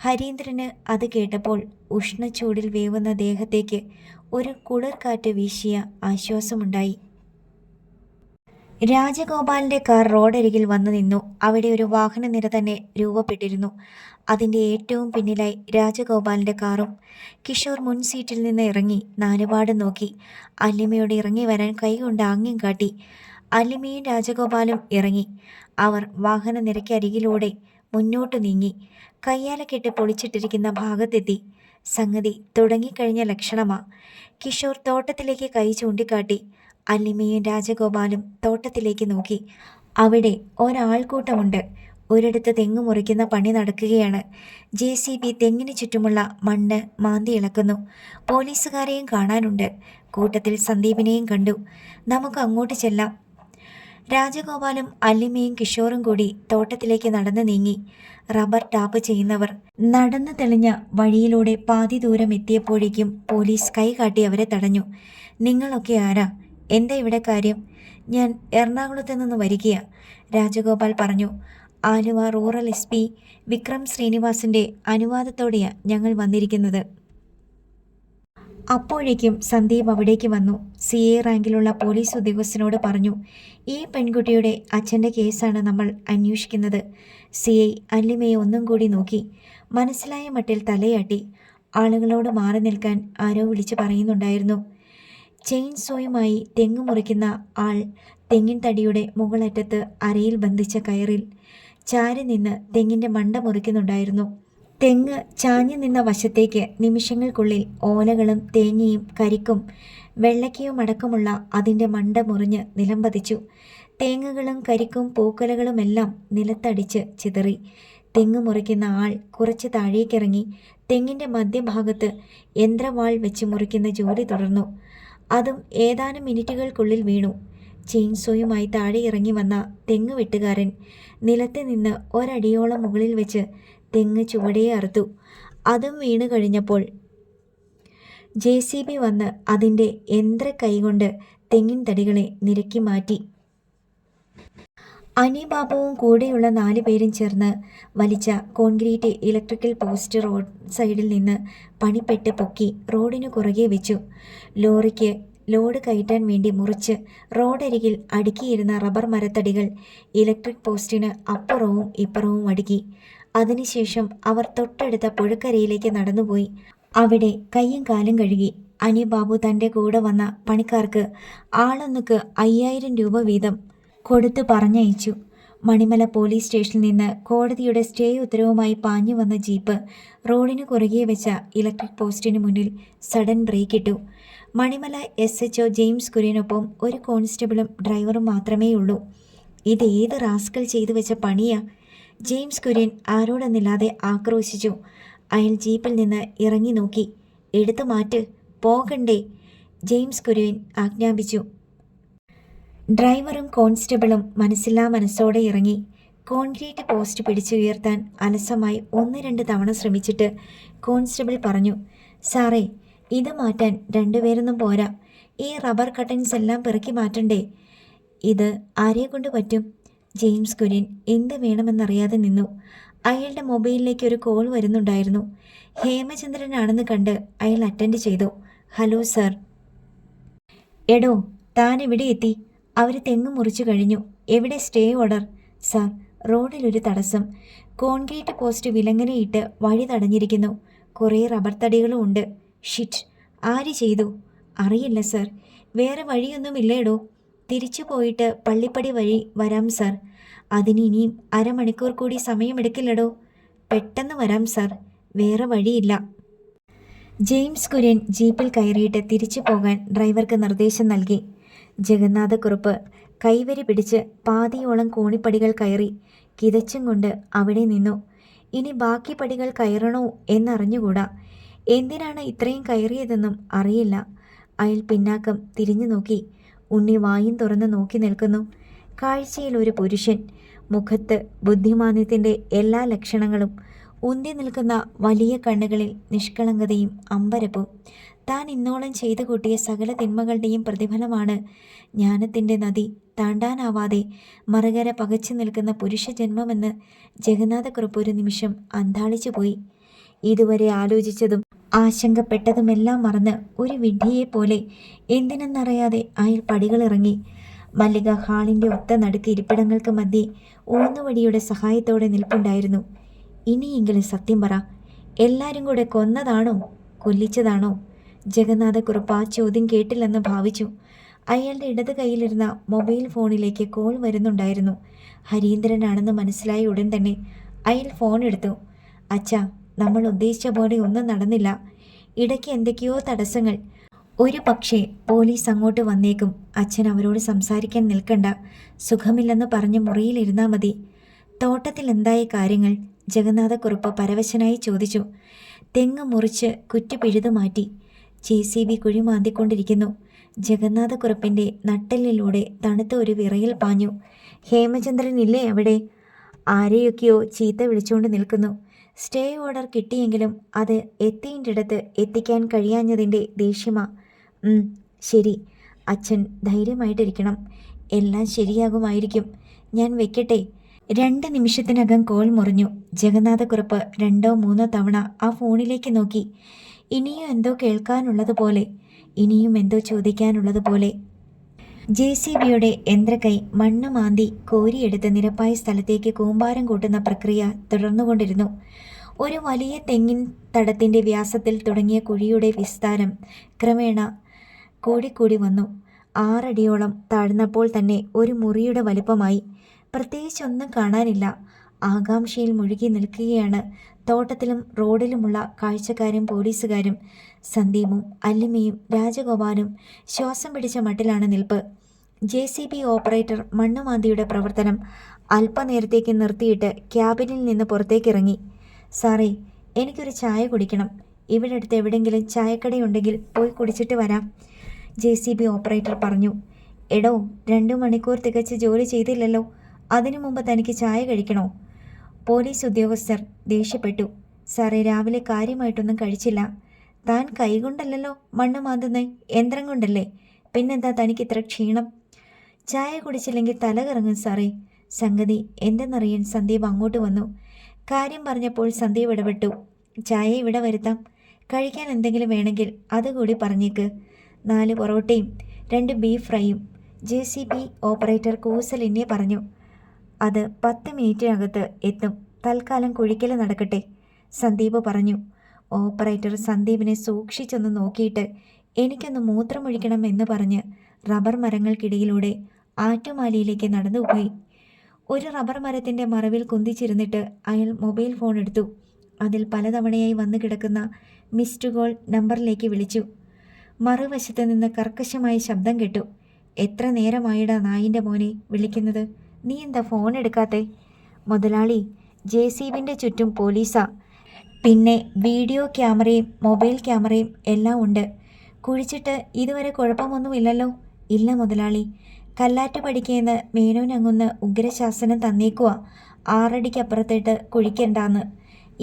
ഹരീന്ദ്രന് അത് കേട്ടപ്പോൾ ഉഷ്ണച്ചൂടിൽ വേവുന്ന ദേഹത്തേക്ക് ഒരു കുളിർക്കാറ്റ് വീശിയ ആശ്വാസമുണ്ടായി. രാജഗോപാലിൻ്റെ കാർ റോഡരികിൽ വന്നു നിന്നു. അവിടെ ഒരു വാഹനനിര തന്നെ രൂപപ്പെട്ടിരുന്നു. അതിൻ്റെ ഏറ്റവും പിന്നിലായി രാജഗോപാലിൻ്റെ കാറും. കിഷോർ മുൻ സീറ്റിൽ നിന്ന് ഇറങ്ങി നാലുപാട് നോക്കി. അല്ലിമയോട് ഇറങ്ങി വരാൻ കൈകൊണ്ട് ആംഗ്യം കാട്ടി. അല്ലിമയും രാജഗോപാലും ഇറങ്ങി. അവർ വാഹനനിരയ്ക്കരികിലൂടെ മുന്നോട്ടു നീങ്ങി. കയ്യാലക്കെട്ട് പൊളിച്ചിട്ടിരിക്കുന്ന ഭാഗത്തെത്തി. സംഗതി തുടങ്ങിക്കഴിഞ്ഞ ലക്ഷണമാ. കിഷോർ തോട്ടത്തിലേക്ക് കൈ ചൂണ്ടിക്കാട്ടി. അല്ലിമയും രാജഗോപാലും തോട്ടത്തിലേക്ക് നോക്കി. അവിടെ ഒരാൾക്കൂട്ടമുണ്ട്. ഒരിടത്ത് തെങ്ങ് മുറിക്കുന്ന പണി നടക്കുകയാണ്. JCB തെങ്ങിന് ചുറ്റുമുള്ള മണ്ണ് മാന്തി ഇളക്കുന്നു. പോലീസുകാരെയും കാണാനുണ്ട്. കൂട്ടത്തിൽ സന്ദീപിനെയും കണ്ടു. നമുക്ക് അങ്ങോട്ട് ചെല്ലാം. രാജഗോപാലും അല്ലിമയും കിഷോറും കൂടി തോട്ടത്തിലേക്ക് നടന്നു നീങ്ങി. റബ്ബർ ടാപ്പ് ചെയ്യുന്നവർ നടന്നു തെളിഞ്ഞ വഴിയിലൂടെ പാതി ദൂരം എത്തിയപ്പോഴേക്കും പോലീസ് കൈകാട്ടി അവരെ തടഞ്ഞു. നിങ്ങളൊക്കെ ആരാ? എന്താ ഇവിടെ കാര്യം? ഞാൻ എറണാകുളത്ത് നിന്ന് വരികയാ, രാജഗോപാൽ പറഞ്ഞു. ആലുവ റൂറൽ SP വിക്രം ശ്രീനിവാസിൻ്റെ അനുവാദത്തോടെയാണ് ഞങ്ങൾ വന്നിരിക്കുന്നത്. അപ്പോഴേക്കും സന്ദീപ് അവിടേക്ക് വന്നു. CA റാങ്കിലുള്ള പോലീസ് ഉദ്യോഗസ്ഥനോട് പറഞ്ഞു, ഈ പെൺകുട്ടിയുടെ അച്ഛൻ്റെ കേസാണ് നമ്മൾ അന്വേഷിക്കുന്നത്. CI അല്ലിമയെ ഒന്നും കൂടി നോക്കി. മനസ്സിലായ മട്ടിൽ തലയാട്ടി. ആളുകളോട് മാറി നിൽക്കാൻ ആരോ വിളിച്ചു പറയുന്നുണ്ടായിരുന്നു. ചെയിൻ സോയുമായി തെങ്ങ് മുറിക്കുന്ന ആൾ തെങ്ങിൻ തടിയുടെ മുകളറ്റത്ത് അരയിൽ ബന്ധിച്ച കയറിൽ ചാരി നിന്ന് തെങ്ങിൻ്റെ മണ്ട മുറിക്കുന്നുണ്ടായിരുന്നു. തെങ്ങ് ചാഞ്ഞു നിന്ന വശത്തേക്ക് നിമിഷങ്ങൾക്കുള്ളിൽ ഓലകളും തേങ്ങയും കരിക്കും വെള്ളക്കയും അടക്കമുള്ള അതിൻ്റെ മണ്ട മുറിഞ്ഞ് നിലം പതിച്ചു. തേങ്ങകളും കരിക്കും പൂക്കലകളുമെല്ലാം നിലത്തടിച്ച് ചിതറി. തെങ്ങ് മുറിക്കുന്ന ആൾ കുറച്ച് താഴേക്കിറങ്ങി തെങ്ങിൻ്റെ മധ്യഭാഗത്ത് യന്ത്രവാൾ വെച്ച് മുറിക്കുന്ന ജോലി തുടർന്നു. അതും ഏതാനും മിനിറ്റുകൾക്കുള്ളിൽ വീണു. ചെയിൻസോയുമായി താഴെ ഇറങ്ങി വന്ന തെങ്ങ് വെട്ടുകാരൻ നിലത്ത് നിന്ന് ഒരടിയോളം മുകളിൽ വെച്ച് തെങ്ങ് ചുവടയെ അറുത്തു. അതും വീണ് കഴിഞ്ഞപ്പോൾ JCB വന്ന് അതിൻ്റെ യന്ത്ര കൈകൊണ്ട് തെങ്ങിൻ തടികളെ നിരക്കി മാറ്റി. അനിബാബുവും കൂടെയുള്ള 4 പേരും ചേർന്ന് വലിച്ച കോൺക്രീറ്റ് ഇലക്ട്രിക്കൽ പോസ്റ്റ് റോഡ് സൈഡിൽ നിന്ന് പണിപ്പെട്ട് പൊക്കി റോഡിനു കുറുകെ വെച്ചു. ലോറിക്ക് ലോഡ് കയറ്റാൻ വേണ്ടി മുറിച്ച് റോഡരികിൽ അടുക്കിയിരുന്ന റബ്ബർ മരത്തടികൾ ഇലക്ട്രിക് പോസ്റ്റിന് അപ്പുറവും ഇപ്പുറവും അടുക്കി. അതിനുശേഷം അവർ തൊട്ടടുത്ത പുഴക്കരയിലേക്ക് നടന്നുപോയി. അവിടെ കയ്യും കാലും കഴുകി. അനിബാബു തൻ്റെ കൂടെ വന്ന പണിക്കാർക്ക് ആളൊന്നുക്ക് 5000 രൂപ വീതം കൊടുത്തു പറഞ്ഞയച്ചു. മണിമല പോലീസ് സ്റ്റേഷനിൽ നിന്ന് കോടതിയുടെ സ്റ്റേ ഉത്തരവുമായി പാഞ്ഞു വന്ന ജീപ്പ് റോഡിന് കുറുകെ വെച്ച ഇലക്ട്രിക് പോസ്റ്റിന് മുന്നിൽ സഡൻ ബ്രേക്ക് ഇട്ടു. മണിമല SHO ജെയിംസ് കുര്യനൊപ്പം ഒരു കോൺസ്റ്റബിളും ഡ്രൈവറും മാത്രമേ ഉള്ളൂ. ഇതേത് റാസ്കൽ ചെയ്തു വെച്ച പണിയാ? ജെയിംസ് കുര്യൻ ആരോടെന്നില്ലാതെ ആക്രോശിച്ചു. അയാൾ ജീപ്പിൽ നിന്ന് ഇറങ്ങി നോക്കി. എടുത്തു മാറ്റ്, പോകണ്ടേ? ജെയിംസ് കുര്യൻ ആജ്ഞാപിച്ചു. ഡ്രൈവറും കോൺസ്റ്റബിളും മനസ്സില്ലാ മനസ്സോടെ ഇറങ്ങി. കോൺക്രീറ്റ് പോസ്റ്റ് പിടിച്ചുയർത്താൻ അലസമായി 1-2 തവണ ശ്രമിച്ചിട്ട് കോൺസ്റ്റബിൾ പറഞ്ഞു, സാറേ, ഇത് മാറ്റാൻ 2 പേരൊന്നും പോരാ. ഈ റബ്ബർ കട്ടൻസ് എല്ലാം പിറക്കി മാറ്റണ്ടേ? ഇത് ആരെക്കൊണ്ട് പറ്റും? ജെയിംസ് കുര്യൻ എന്ത് വേണമെന്നറിയാതെ നിന്നു. അയാളുടെ മൊബൈലിലേക്ക് ഒരു കോൾ വരുന്നുണ്ടായിരുന്നു. ഹേമചന്ദ്രനാണെന്ന് കണ്ട് അയാൾ അറ്റൻഡ് ചെയ്തു. Hello sir. എടോ, താൻ എവിടെ എത്തി? അവർ തെങ്ങ് മുറിച്ചു കഴിഞ്ഞു. എവിടെ സ്റ്റേ ഓർഡർ? സാർ, റോഡിലൊരു തടസ്സം. കോൺക്രീറ്റ് പോസ്റ്റ് വിലങ്ങനെയിട്ട് വഴി തടഞ്ഞിരിക്കുന്നു. കുറേ റബ്ബർ തടികളും ഉണ്ട്. ഷിറ്റ്, ആര് ചെയ്തു? അറിയില്ല സർ. വേറെ വഴിയൊന്നുമില്ലേടോ? തിരിച്ചു പോയിട്ട് പള്ളിപ്പടി വഴി വരാം സർ. അതിന് ഇനിയും 1/2 മണിക്കൂർ കൂടി സമയമെടുക്കില്ലടോ. പെട്ടെന്ന് വരാം സർ, വേറെ വഴിയില്ല. ജെയിംസ് കുര്യൻ ജീപ്പിൽ കയറിയിട്ട് തിരിച്ചു പോകാൻ ഡ്രൈവർക്ക് നിർദ്ദേശം നൽകി. ജഗന്നാഥക്കുറുപ്പ് കൈവരി പിടിച്ച് പാതിയോളം കോണിപ്പടികൾ കയറി കിതച്ചും കൊണ്ട് അവിടെ നിന്നു. ഇനി ബാക്കി പടികൾ കയറണോ എന്നറിഞ്ഞുകൂടാ. എന്തിനാണ് ഇത്രയും കയറിയതെന്നും അറിയില്ല. അയാൾ പിന്നാക്കം തിരിഞ്ഞു നോക്കി. ഉണ്ണി വായും തുറന്ന് നോക്കി നിൽക്കുന്നു. കാഴ്ചയിൽ ഒരു പുരുഷൻ. മുഖത്ത് ബുദ്ധിമാന്ദ്യത്തിൻ്റെ എല്ലാ ലക്ഷണങ്ങളും. ഉന്തി നിൽക്കുന്ന വലിയ കണ്ണുകളിൽ നിഷ്കളങ്കതയും അമ്പരപ്പും. താൻ ഇന്നോളം ചെയ്തു കൂട്ടിയ സകല തിന്മകളുടെയും പ്രതിഫലമാണ് ജ്ഞാനത്തിൻ്റെ നദി താണ്ടാനാവാതെ മറുകര പകച്ചു നിൽക്കുന്ന പുരുഷജന്മമെന്ന് ജഗന്നാഥക്കുറുപ്പ് ഒരു നിമിഷം അന്താളിച്ചു പോയി. ഇതുവരെ ആലോചിച്ചതും ആശങ്കപ്പെട്ടതുമെല്ലാം മറന്ന് ഒരു വിഡ്ഢിയെപ്പോലെ എന്തിനെന്നറിയാതെ അയാൾ പടികളിറങ്ങി. മല്ലിക ഹാളിൻ്റെ ഒത്ത നടുക്ക് ഇരിപ്പിടങ്ങൾക്ക് മധ്യേ ഊന്നുവടിയുടെ സഹായത്തോടെ നിൽപ്പുണ്ടായിരുന്നു. ഇനിയെങ്കിലും സത്യം പറ, എല്ലാവരും കൂടെ കൊന്നതാണോ കൊല്ലിച്ചതാണോ? ജഗന്നാഥക്കുറുപ്പ് ആ ചോദ്യം കേട്ടില്ലെന്ന് ഭാവിച്ചു. അയാളുടെ ഇടത് കൈയിലിരുന്ന മൊബൈൽ ഫോണിലേക്ക് കോൾ വരുന്നുണ്ടായിരുന്നു. ഹരീന്ദ്രനാണെന്ന് മനസ്സിലായ ഉടൻ തന്നെ അയാൾ ഫോൺ എടുത്തു. അച്ഛാ, നമ്മൾ ഉദ്ദേശിച്ച പോലെ ഒന്നും നടന്നില്ല. ഇടയ്ക്ക് എന്തൊക്കെയോ തടസ്സങ്ങൾ. ഒരു പക്ഷേ പോലീസ് അങ്ങോട്ട് വന്നേക്കും. അച്ഛൻ അവരോട് സംസാരിക്കാൻ നിൽക്കണ്ട. സുഖമില്ലെന്ന് പറഞ്ഞ് മുറിയിലിരുന്നാൽ മതി. തോട്ടത്തിൽ എന്തായ കാര്യങ്ങൾ? ജഗന്നാഥക്കുറുപ്പ് പരവശനായി ചോദിച്ചു. തെങ്ങ് മുറിച്ച് കുറ്റി പിഴുതു മാറ്റി. JCB കുഴി മാന്തിക്കൊണ്ടിരിക്കുന്നു. ജഗന്നാഥക്കുറുപ്പിൻ്റെ നട്ടെല്ലിലൂടെ തണുത്ത ഒരു വിറയൽ പാഞ്ഞു. ഹേമചന്ദ്രൻ ഇല്ലേ അവിടെ? ആരെയൊക്കെയോ ചീത്ത വിളിച്ചുകൊണ്ട് നിൽക്കുന്നു. സ്റ്റേ ഓർഡർ കിട്ടിയെങ്കിലും അത് എത്തിയിടത്ത് എത്തിക്കാൻ കഴിയാഞ്ഞതിൻ്റെ ദേഷ്യമാ. ശരി, അച്ഛൻ ധൈര്യമായിട്ടിരിക്കണം. എല്ലാം ശരിയാകുമായിരിക്കും. ഞാൻ വെക്കട്ടെ? 2 നിമിഷത്തിനകം കോൾ മുറിഞ്ഞു. ജഗന്നാഥക്കുറുപ്പ് 2-3 തവണ ആ ഫോണിലേക്ക് നോക്കി. ഇനിയും എന്തോ കേൾക്കാനുള്ളതുപോലെ, ഇനിയും എന്തോ ചോദിക്കാനുള്ളതുപോലെ. JCBയുടെ യന്ത്രക്കൈ മണ്ണ് മാന്തി കോരിയെടുത്ത് നിരപ്പായ സ്ഥലത്തേക്ക് കൂമ്പാരം കൂട്ടുന്ന പ്രക്രിയ തുടർന്നുകൊണ്ടിരുന്നു. ഒരു വലിയ തെങ്ങിൻ തടത്തിൻ്റെ വ്യാസത്തിൽ തുടങ്ങിയ കുഴിയുടെ വിസ്താരം ക്രമേണ കൂടിക്കൂടി വന്നു. 6 അടിയോളം താഴ്ന്നപ്പോൾ തന്നെ ഒരു മുറിയുടെ വലിപ്പമായി. പ്രത്യേകിച്ചൊന്നും കാണാനില്ല. ആകാംക്ഷയിൽ മുഴുകി നിൽക്കുകയാണ് തോട്ടത്തിലും റോഡിലുമുള്ള കാഴ്ചക്കാരും പോലീസുകാരും. സന്ദീപും അല്ലിമയും രാജഗോപാലും ശ്വാസം പിടിച്ച മട്ടിലാണ് നിൽപ്പ്. JCB ഓപ്പറേറ്റർ മണ്ണുമാന്തിയുടെ പ്രവർത്തനം അല്പനേരത്തേക്ക് നിർത്തിയിട്ട് ക്യാബിനിൽ നിന്ന് പുറത്തേക്കിറങ്ങി. സാറേ, എനിക്കൊരു ചായ കുടിക്കണം. ഇവിടെ അടുത്ത് എവിടെയെങ്കിലും ചായക്കടയുണ്ടെങ്കിൽ പോയി കുടിച്ചിട്ട് വരാം, JCB ഓപ്പറേറ്റർ പറഞ്ഞു. എടോ, 2 മണിക്കൂർ തികച്ച് ജോലി ചെയ്തില്ലല്ലോ, അതിനു മുമ്പ് തനിക്ക് ചായ കഴിക്കണോ? പോലീസ് ഉദ്യോഗസ്ഥർ ദേഷ്യപ്പെട്ടു. സാറേ, രാവിലെ കാര്യമായിട്ടൊന്നും കഴിച്ചില്ല. താൻ കൈകൊണ്ടല്ലോ മണ്ണ് മാന്തുന്നേ, യന്ത്രം കൊണ്ടല്ലേ? പിന്നെന്താ തനിക്ക് ഇത്ര ക്ഷീണം? ചായ കുടിച്ചില്ലെങ്കിൽ തല കറങ്ങും സാറേ. സംഗതി എന്തെന്നറിയാൻ സന്ദീപ് അങ്ങോട്ട് വന്നു. കാര്യം പറഞ്ഞപ്പോൾ സന്ദീപ് ഇടപെട്ടു. ചായ ഇവിടെ വരുത്താം. കഴിക്കാൻ എന്തെങ്കിലും വേണമെങ്കിൽ അതുകൂടി പറഞ്ഞേക്ക്. 4 പൊറോട്ടയും 2 ബീഫ് ഫ്രൈയും, JCB ഓപ്പറേറ്റർ കൂസലിനെ പറഞ്ഞു. അത് 10 മിനിറ്റിനകത്ത് എത്തും. തൽക്കാലം കുഴിക്കൽ നടക്കട്ടെ, സന്ദീപ് പറഞ്ഞു. ഓപ്പറേറ്റർ സന്ദീപിനെ സൂക്ഷിച്ചൊന്ന് നോക്കിയിട്ട് എനിക്കൊന്ന് മൂത്രമൊഴിക്കണം എന്ന് പറഞ്ഞ് റബ്ബർ മരങ്ങൾക്കിടയിലൂടെ ആറ്റുമാലിയിലേക്ക് നടന്നുപോയി. ഒരു റബ്ബർ മരത്തിൻ്റെ മറവിൽ കുന്തിച്ചിരുന്നിട്ട് അയാൾ മൊബൈൽ ഫോൺ എടുത്തു. അതിൽ പലതവണയായി വന്നു കിടക്കുന്ന മിസ്ഡ് കോൾ നമ്പറിലേക്ക് വിളിച്ചു. മറുവശത്ത് നിന്ന് കർക്കശമായ ശബ്ദം കേട്ടു. എത്ര നേരമായിടാ നായിൻ്റെ മോനെ വിളിക്കുന്നത്? നീ എന്താ ഫോൺ എടുക്കാത്തെ? മുതലാളി, JCBൻ്റെ ചുറ്റും പോലീസാ. പിന്നെ വീഡിയോ ക്യാമറയും മൊബൈൽ ക്യാമറയും എല്ലാം ഉണ്ട്. കുഴിച്ചിട്ട് ഇതുവരെ കുഴപ്പമൊന്നുമില്ലല്ലോ? ഇല്ല മുതലാളി, കല്ലാറ്റ് പഠിക്കേന്ന് മേനോനങ്ങുന്ന് ഉഗ്രശാസനം തന്നേക്കുവാ 6 അടിക്കപ്പുറത്തേട്ട് കുഴിക്കണ്ടാന്ന്.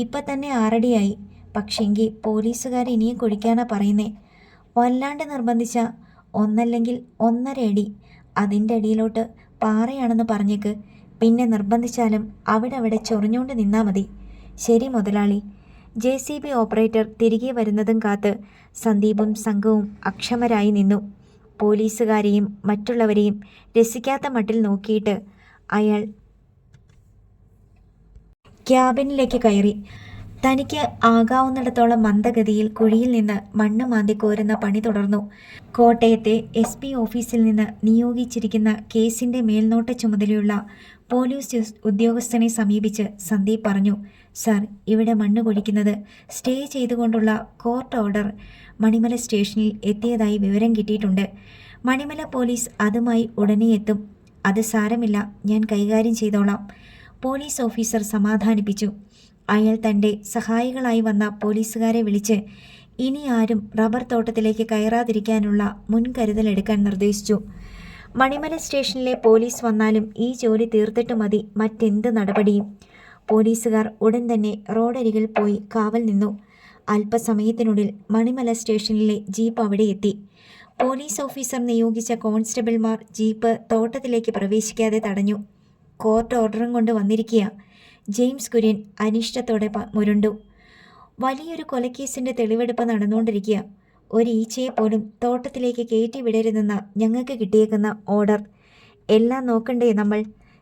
ഇപ്പം തന്നെ 6 അടിയായി. പക്ഷെങ്കിൽ പോലീസുകാർ ഇനിയും കുഴിക്കാനാ പറയുന്നേ. വല്ലാണ്ട് നിർബന്ധിച്ച ഒന്നല്ലെങ്കിൽ 1.5 അടി, അതിൻ്റെ അടിയിലോട്ട് പാറയാണെന്ന് പറഞ്ഞേക്ക്. പിന്നെ നിർബന്ധിച്ചാലും അവിടെ ചൊറിഞ്ഞുകൊണ്ട് നിന്നാൽ മതി. ശരി മുതലാളി. JCB ഓപ്പറേറ്റർ തിരികെ വരുന്നതും കാത്ത് സന്ദീപും സംഘവും അക്ഷമരായി നിന്നു. പോലീസുകാരെയും മറ്റുള്ളവരെയും രസിക്കാത്ത മട്ടിൽ നോക്കിയിട്ട് അയാൾ ക്യാബിനിലേക്ക് കയറി. തനിക്ക് ആകാവുന്നിടത്തോളം മന്ദഗതിയിൽ കുഴിയിൽ നിന്ന് മണ്ണ് മാന്തി കോരുന്ന പണി തുടർന്നു. കോട്ടയത്തെ SP ഓഫീസിൽ നിന്ന് നിയോഗിച്ചിരിക്കുന്ന കേസിൻ്റെ മേൽനോട്ട ചുമതലയുള്ള പോലീസ് ഉദ്യോഗസ്ഥനെ സമീപിച്ച് സന്ദീപ് പറഞ്ഞു. സാർ, ഇവിടെ മണ്ണ് കുഴിക്കുന്നത് സ്റ്റേ ചെയ്തുകൊണ്ടുള്ള കോർട്ട് ഓർഡർ മണിമല സ്റ്റേഷനിൽ എത്തിയതായി വിവരം കിട്ടിയിട്ടുണ്ട്. മണിമല പോലീസ് അതുമായി ഉടനെ എത്തും. അത് സാരമില്ല, ഞാൻ കൈകാര്യം ചെയ്തോളാം, പോലീസ് ഓഫീസർ സമാധാനിപ്പിച്ചു. അയാൾ തൻ്റെ സഹായികളായി വന്ന പോലീസുകാരെ വിളിച്ച് ഇനി ആരും റബ്ബർ തോട്ടത്തിലേക്ക് കയറാതിരിക്കാനുള്ള മുൻകരുതലെടുക്കാൻ നിർദ്ദേശിച്ചു. മണിമല സ്റ്റേഷനിലെ പോലീസ് വന്നാലും ഈ ജോലി തീർത്തിട്ട് മതി മറ്റെന്ത് നടപടിയും. പോലീസുകാർ ഉടൻ തന്നെ റോഡരികിൽ പോയി കാവൽ നിന്നു. അല്പസമയത്തിനുള്ളിൽ മണിമല സ്റ്റേഷനിലെ ജീപ്പ് അവിടെ എത്തി. പോലീസ് ഓഫീസർ നിയോഗിച്ച കോൺസ്റ്റബിൾമാർ ജീപ്പ് തോട്ടത്തിലേക്ക് പ്രവേശിക്കാതെ തടഞ്ഞു. കോർട്ട് ഓർഡറും കൊണ്ട് വന്നിരിക്കുക. ജെയിംസ് കുര്യൻ അനിഷ്ടത്തോടെ മുരണ്ടു. വലിയൊരു കൊലക്കേസിൻ്റെ തെളിവെടുപ്പ് നടന്നുകൊണ്ടിരിക്കുക. ഒരു ഈച്ചയെ പോലും തോട്ടത്തിലേക്ക് കയറ്റി വിടരുതെന്ന ഞങ്ങൾക്ക് കിട്ടിയേക്കുന്ന ഓർഡർ. എല്ലാം നോക്കണ്ടേ നമ്മൾ?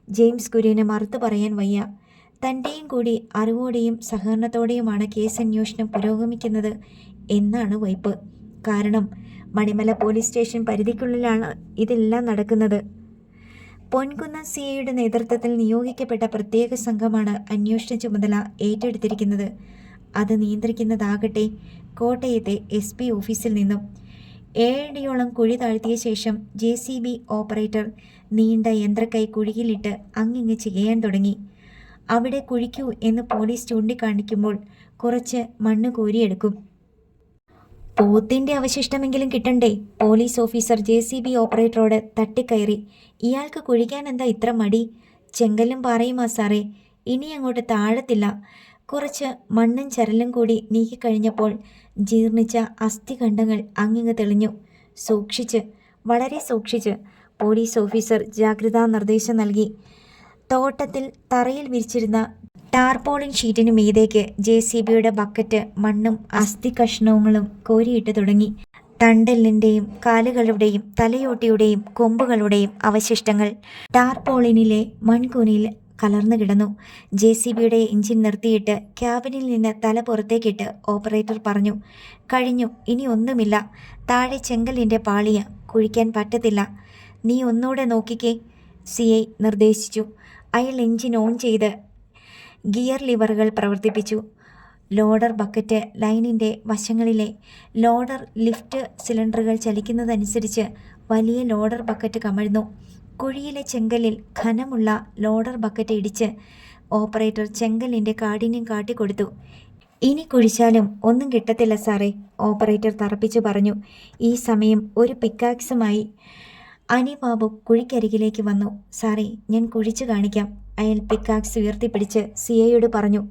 ജെയിംസ് കുര്യന് മറുത്തു പറയാൻ വയ്യ. തൻ്റെയും കൂടി അറിവോടെയും സഹകരണത്തോടെയുമാണ് കേസന്വേഷണം പുരോഗമിക്കുന്നത് എന്നാണ് വയ്പ്. കാരണം മണിമല പോലീസ് സ്റ്റേഷൻ പരിധിക്കുള്ളിലാണ് ഇതെല്ലാം നടക്കുന്നത്. പൊൻകുന്നം CIയുടെ നേതൃത്വത്തിൽ നിയോഗിക്കപ്പെട്ട പ്രത്യേക സംഘമാണ് അന്വേഷണ ചുമതല ഏറ്റെടുത്തിരിക്കുന്നത്. അത് നിയന്ത്രിക്കുന്നതാകട്ടെ കോട്ടയത്തെ SP ഓഫീസിൽ നിന്നും. 7 അടിയോളം കുഴി താഴ്ത്തിയ ശേഷം JCB ഓപ്പറേറ്റർ നീണ്ട യന്ത്രക്കൈ കുഴിയിലിട്ട് അങ്ങിങ്ങ് ചെയ്യാൻ തുടങ്ങി. അവിടെ കുഴിക്കൂ എന്ന് പോലീസ് ചൂണ്ടിക്കാണിക്കുമ്പോൾ കുറച്ച് മണ്ണ് കോരിയെടുക്കും. പോത്തിൻ്റെ അവശിഷ്ടമെങ്കിലും കിട്ടണ്ടേ? Police officer JCB ഓപ്പറേറ്ററോട് തട്ടിക്കയറി. ഇയാൾക്ക് കുഴിക്കാൻ എന്താ ഇത്ര മടി? ചെങ്കല്ലും പാറയുമാ സാറേ, ഇനി അങ്ങോട്ട് താഴത്തില്ല. കുറച്ച് മണ്ണും ചരലും കൂടി നീക്കിക്കഴിഞ്ഞപ്പോൾ ജീർണിച്ച അസ്ഥിഖണ്ഡങ്ങൾ അങ്ങിങ്ങ് തെളിഞ്ഞു. സൂക്ഷിച്ച്, വളരെ സൂക്ഷിച്ച്, പോലീസ് ഓഫീസർ ജാഗ്രതാ നിർദ്ദേശം നൽകി. തോട്ടത്തിൽ തറയിൽ വിരിച്ചിരുന്ന ടാർപോളിൻ ഷീറ്റിന് മീതേക്ക് JCBയുടെ ബക്കറ്റ് മണ്ണും അസ്ഥി കഷ്ണങ്ങളും കോരിയിട്ട് തുടങ്ങി. തണ്ടെല്ലിൻ്റെയും കാലുകളുടെയും തലയോട്ടിയുടെയും കൊമ്പുകളുടെയും അവശിഷ്ടങ്ങൾ ടാർപോളിനിലെ മൺകൂനയിൽ കലർന്നു കിടന്നു. JCBയുടെ എഞ്ചിൻ നിർത്തിയിട്ട് ക്യാബിനിൽ നിന്ന് തല പുറത്തേക്കിട്ട് ഓപ്പറേറ്റർ പറഞ്ഞു, കഴിഞ്ഞു, ഇനി ഒന്നുമില്ല. താഴെ ചെങ്കലിൻ്റെ പാളിയ, കുഴിക്കാൻ പറ്റത്തില്ല. നീ ഒന്നുകൂടെ നോക്കിക്കേ, CI നിർദ്ദേശിച്ചു. അയാൾ എഞ്ചിൻ ഓൺ ചെയ്ത് ഗിയർ ലിവറുകൾ പ്രവർത്തിപ്പിച്ചു. ലോഡർ ബക്കറ്റ് ലൈനിൻ്റെ വശങ്ങളിലെ ലോഡർ ലിഫ്റ്റ് സിലിണ്ടറുകൾ ചലിക്കുന്നതനുസരിച്ച് വലിയ ലോഡർ ബക്കറ്റ് കമഴ്ന്നു. കുഴിയിലെ ചെങ്കലിൽ ഘനമുള്ള ലോഡർ ബക്കറ്റ് ഇടിച്ച് ഓപ്പറേറ്റർ ചെങ്കലിൻ്റെ കാഠിന്യം കാട്ടിക്കൊടുത്തു. ഇനി കുഴിച്ചാലും ഒന്നും കിട്ടത്തില്ല സാറേ, ഓപ്പറേറ്റർ തറപ്പിച്ചു പറഞ്ഞു. ഈ സമയം ഒരു പിക്കാക്സുമായി അനിബാബു കുഴിക്കരികിലേക്ക് വന്നു. സാറേ, ഞാൻ കുഴിച്ചു കാണിക്കാം, അയാൾ പിക്കാക്സ് ഉയർത്തിപ്പിടിച്ച് CIയോട് പറഞ്ഞു.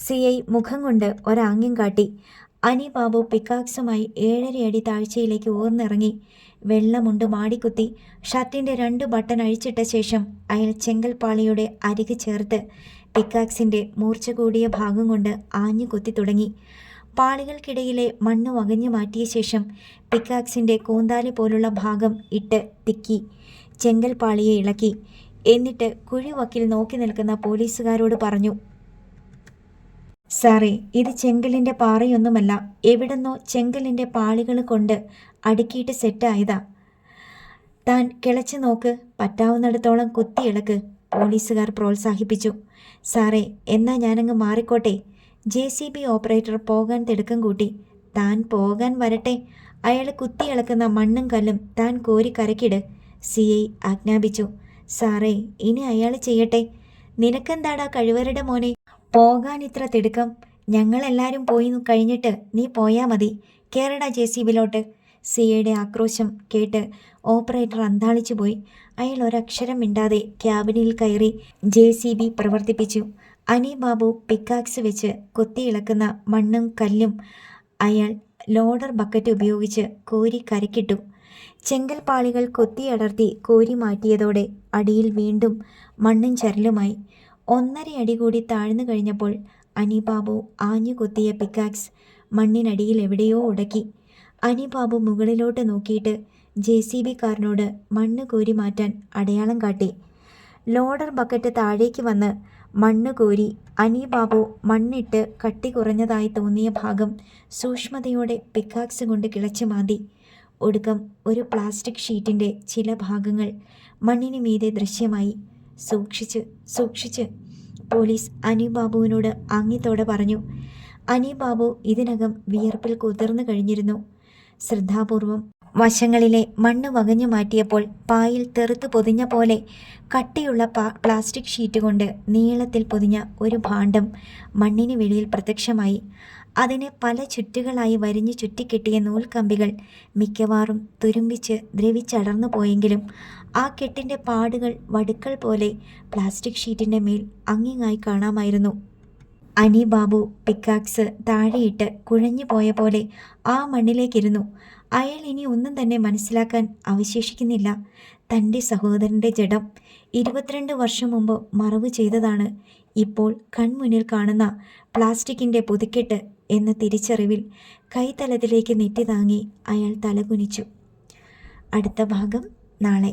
CI മുഖം കൊണ്ട് ഒരാംഗ്യം കാട്ടി. അനിബാബു പിക്കാക്സുമായി 7.5 അടി താഴ്ചയിലേക്ക് ഊർന്നിറങ്ങി. വെള്ളമുണ്ട് മാടിക്കുത്തി ഷർട്ടിൻ്റെ 2 ബട്ടൺ അഴിച്ചിട്ട ശേഷം അയാൾ ചെങ്കൽപ്പാളിയുടെ അരികെ ചേർത്ത് പിക്കാക്സിൻ്റെ മൂർച്ച കൂടിയ ഭാഗം കൊണ്ട് ആഞ്ഞു കുത്തി തുടങ്ങി. പാളികൾക്കിടയിലെ മണ്ണ് വകഞ്ഞു മാറ്റിയ ശേഷം പിക്കാക്സിൻ്റെ കൂന്താലി പോലുള്ള ഭാഗം ഇട്ട് തിക്കി ചെങ്കൽപ്പാളിയെ ഇളക്കി. എന്നിട്ട് കുഴിവക്കിൽ നോക്കി നിൽക്കുന്ന പോലീസുകാരോട് പറഞ്ഞു, സാറേ, ഇത് ചെങ്കലിൻ്റെ പാറയൊന്നുമല്ല, എവിടെന്നോ ചെങ്കലിൻ്റെ പാളികൾ കൊണ്ട് അടുക്കിയിട്ട് സെറ്റായതാ. താൻ കിളച്ചു നോക്ക്, പറ്റാവുന്നിടത്തോളം കുത്തിയിളക്ക്, പോലീസുകാർ പ്രോത്സാഹിപ്പിച്ചു. സാറേ, എന്നാ ഞാനങ്ങ് മാറിക്കോട്ടെ, JCB ഓപ്പറേറ്റർ പോകാൻ തിടുക്കം കൂട്ടി. താൻ പോകാൻ വരട്ടെ, അയാൾ കുത്തിയിളക്കുന്ന മണ്ണും കല്ലും താൻ കോരി കരക്കിട്, CI ആജ്ഞാപിച്ചു. സാറേ, ഇനി അയാൾ ചെയ്യട്ടെ, നിനക്കെന്താടാ കഴിവരുടെ മോനെ പോകാൻ ഇത്ര തിടുക്കം? ഞങ്ങളെല്ലാവരും പോയി കഴിഞ്ഞിട്ട് നീ പോയാ മതി, കേറടാ JCBയിലോട്ട്. CIയുടെ ആക്രോശം കേട്ട് ഓപ്പറേറ്റർ അന്താളിച്ചു പോയി. അയാൾ ഒരക്ഷരം മിണ്ടാതെ ക്യാബിനിൽ കയറി JCB പ്രവർത്തിപ്പിച്ചു. അനിബാബു പിക്കാക്സ് വെച്ച് കൊത്തിയിളക്കുന്ന മണ്ണും കല്ലും അയാൾ ലോഡർ ബക്കറ്റ് ഉപയോഗിച്ച് കോരി കരക്കിട്ടു. ചെങ്കൽപ്പാളികൾ കൊത്തിയടർത്തി കോരി മാറ്റിയതോടെ അടിയിൽ വീണ്ടും മണ്ണും ചരലുമായി. 1.5 അടി കൂടി താഴ്ന്നു കഴിഞ്ഞപ്പോൾ അനിബാബു ആഞ്ഞു കൊത്തിയ പിക്കാക്സ് മണ്ണിനടിയിൽ എവിടെയോ ഉടക്കി. അനിബാബു മുകളിലോട്ട് നോക്കിയിട്ട് JCBക്കാരനോട് മണ്ണ് കോരി മാറ്റാൻ അടയാളം കാട്ടി. ലോഡർ ബക്കറ്റ് താഴേക്ക് വന്ന് മണ്ണ് കോരി അനിബാബു മണ്ണിട്ട് കട്ടി കുറഞ്ഞതായി തോന്നിയ ഭാഗം സൂക്ഷ്മതയോടെ പിക്കാക്സ് കൊണ്ട് കിളച്ചു മാന്തി. ഒടുക്കം ഒരു പ്ലാസ്റ്റിക് ഷീറ്റിൻ്റെ ചില ഭാഗങ്ങൾ മണ്ണിന് മീതെ ദൃശ്യമായി. സൂക്ഷിച്ച് സൂക്ഷിച്ച്, പോലീസ് അനിബാബുവിനോട് ആംഗ്യത്തോടെ പറഞ്ഞു. അനിബാബു ഇതിനകം വിയർപ്പിൽ കുതിർന്നു കഴിഞ്ഞിരുന്നു. ശ്രദ്ധാപൂർവം വശങ്ങളിലെ മണ്ണ് വകഞ്ഞു മാറ്റിയപ്പോൾ പായിൽ തെറുത്ത് പൊതിഞ്ഞ പോലെ കട്ടിയുള്ള പ്ലാസ്റ്റിക് ഷീറ്റ് കൊണ്ട് നീളത്തിൽ പൊതിഞ്ഞ ഒരു ഭാണ്ഡം മണ്ണിന് വെളിയിൽ പ്രത്യക്ഷമായി. അതിന് പല ചുറ്റുകളായി വരിഞ്ഞു ചുറ്റിക്കെട്ടിയ നൂൽക്കമ്പികൾ മിക്കവാറും തുരുമ്പിച്ച് ദ്രവിച്ചടർന്നു പോയെങ്കിലും ആ കെട്ടിൻ്റെ പാടുകൾ വടുക്കൾ പോലെ പ്ലാസ്റ്റിക് ഷീറ്റിൻ്റെ മേൽ അങ്ങിങ്ങായി കാണാമായിരുന്നു. അനിബാബു പിക്കാക്സ് താഴെയിട്ട് കുഴഞ്ഞു പോയ പോലെ ആ മണ്ണിലേക്കിരുന്നു. അയാൾ ഇനി ഒന്നും തന്നെ മനസ്സിലാക്കാൻ അവശേഷിക്കുന്നില്ല. തൻ്റെ സഹോദരൻ്റെ ജഡം 22 വർഷം മുമ്പ് മറവ് ചെയ്തതാണ് ഇപ്പോൾ കൺമുന്നിൽ കാണുന്ന പ്ലാസ്റ്റിക്കിൻ്റെ പൊതിക്കെട്ട് എന്ന തിരിച്ചറിവിൽ കൈത്തലത്തിലേക്ക് നെറ്റി താങ്ങി അയാൾ തലകുനിച്ചു. അടുത്ത ഭാഗം നാളെ.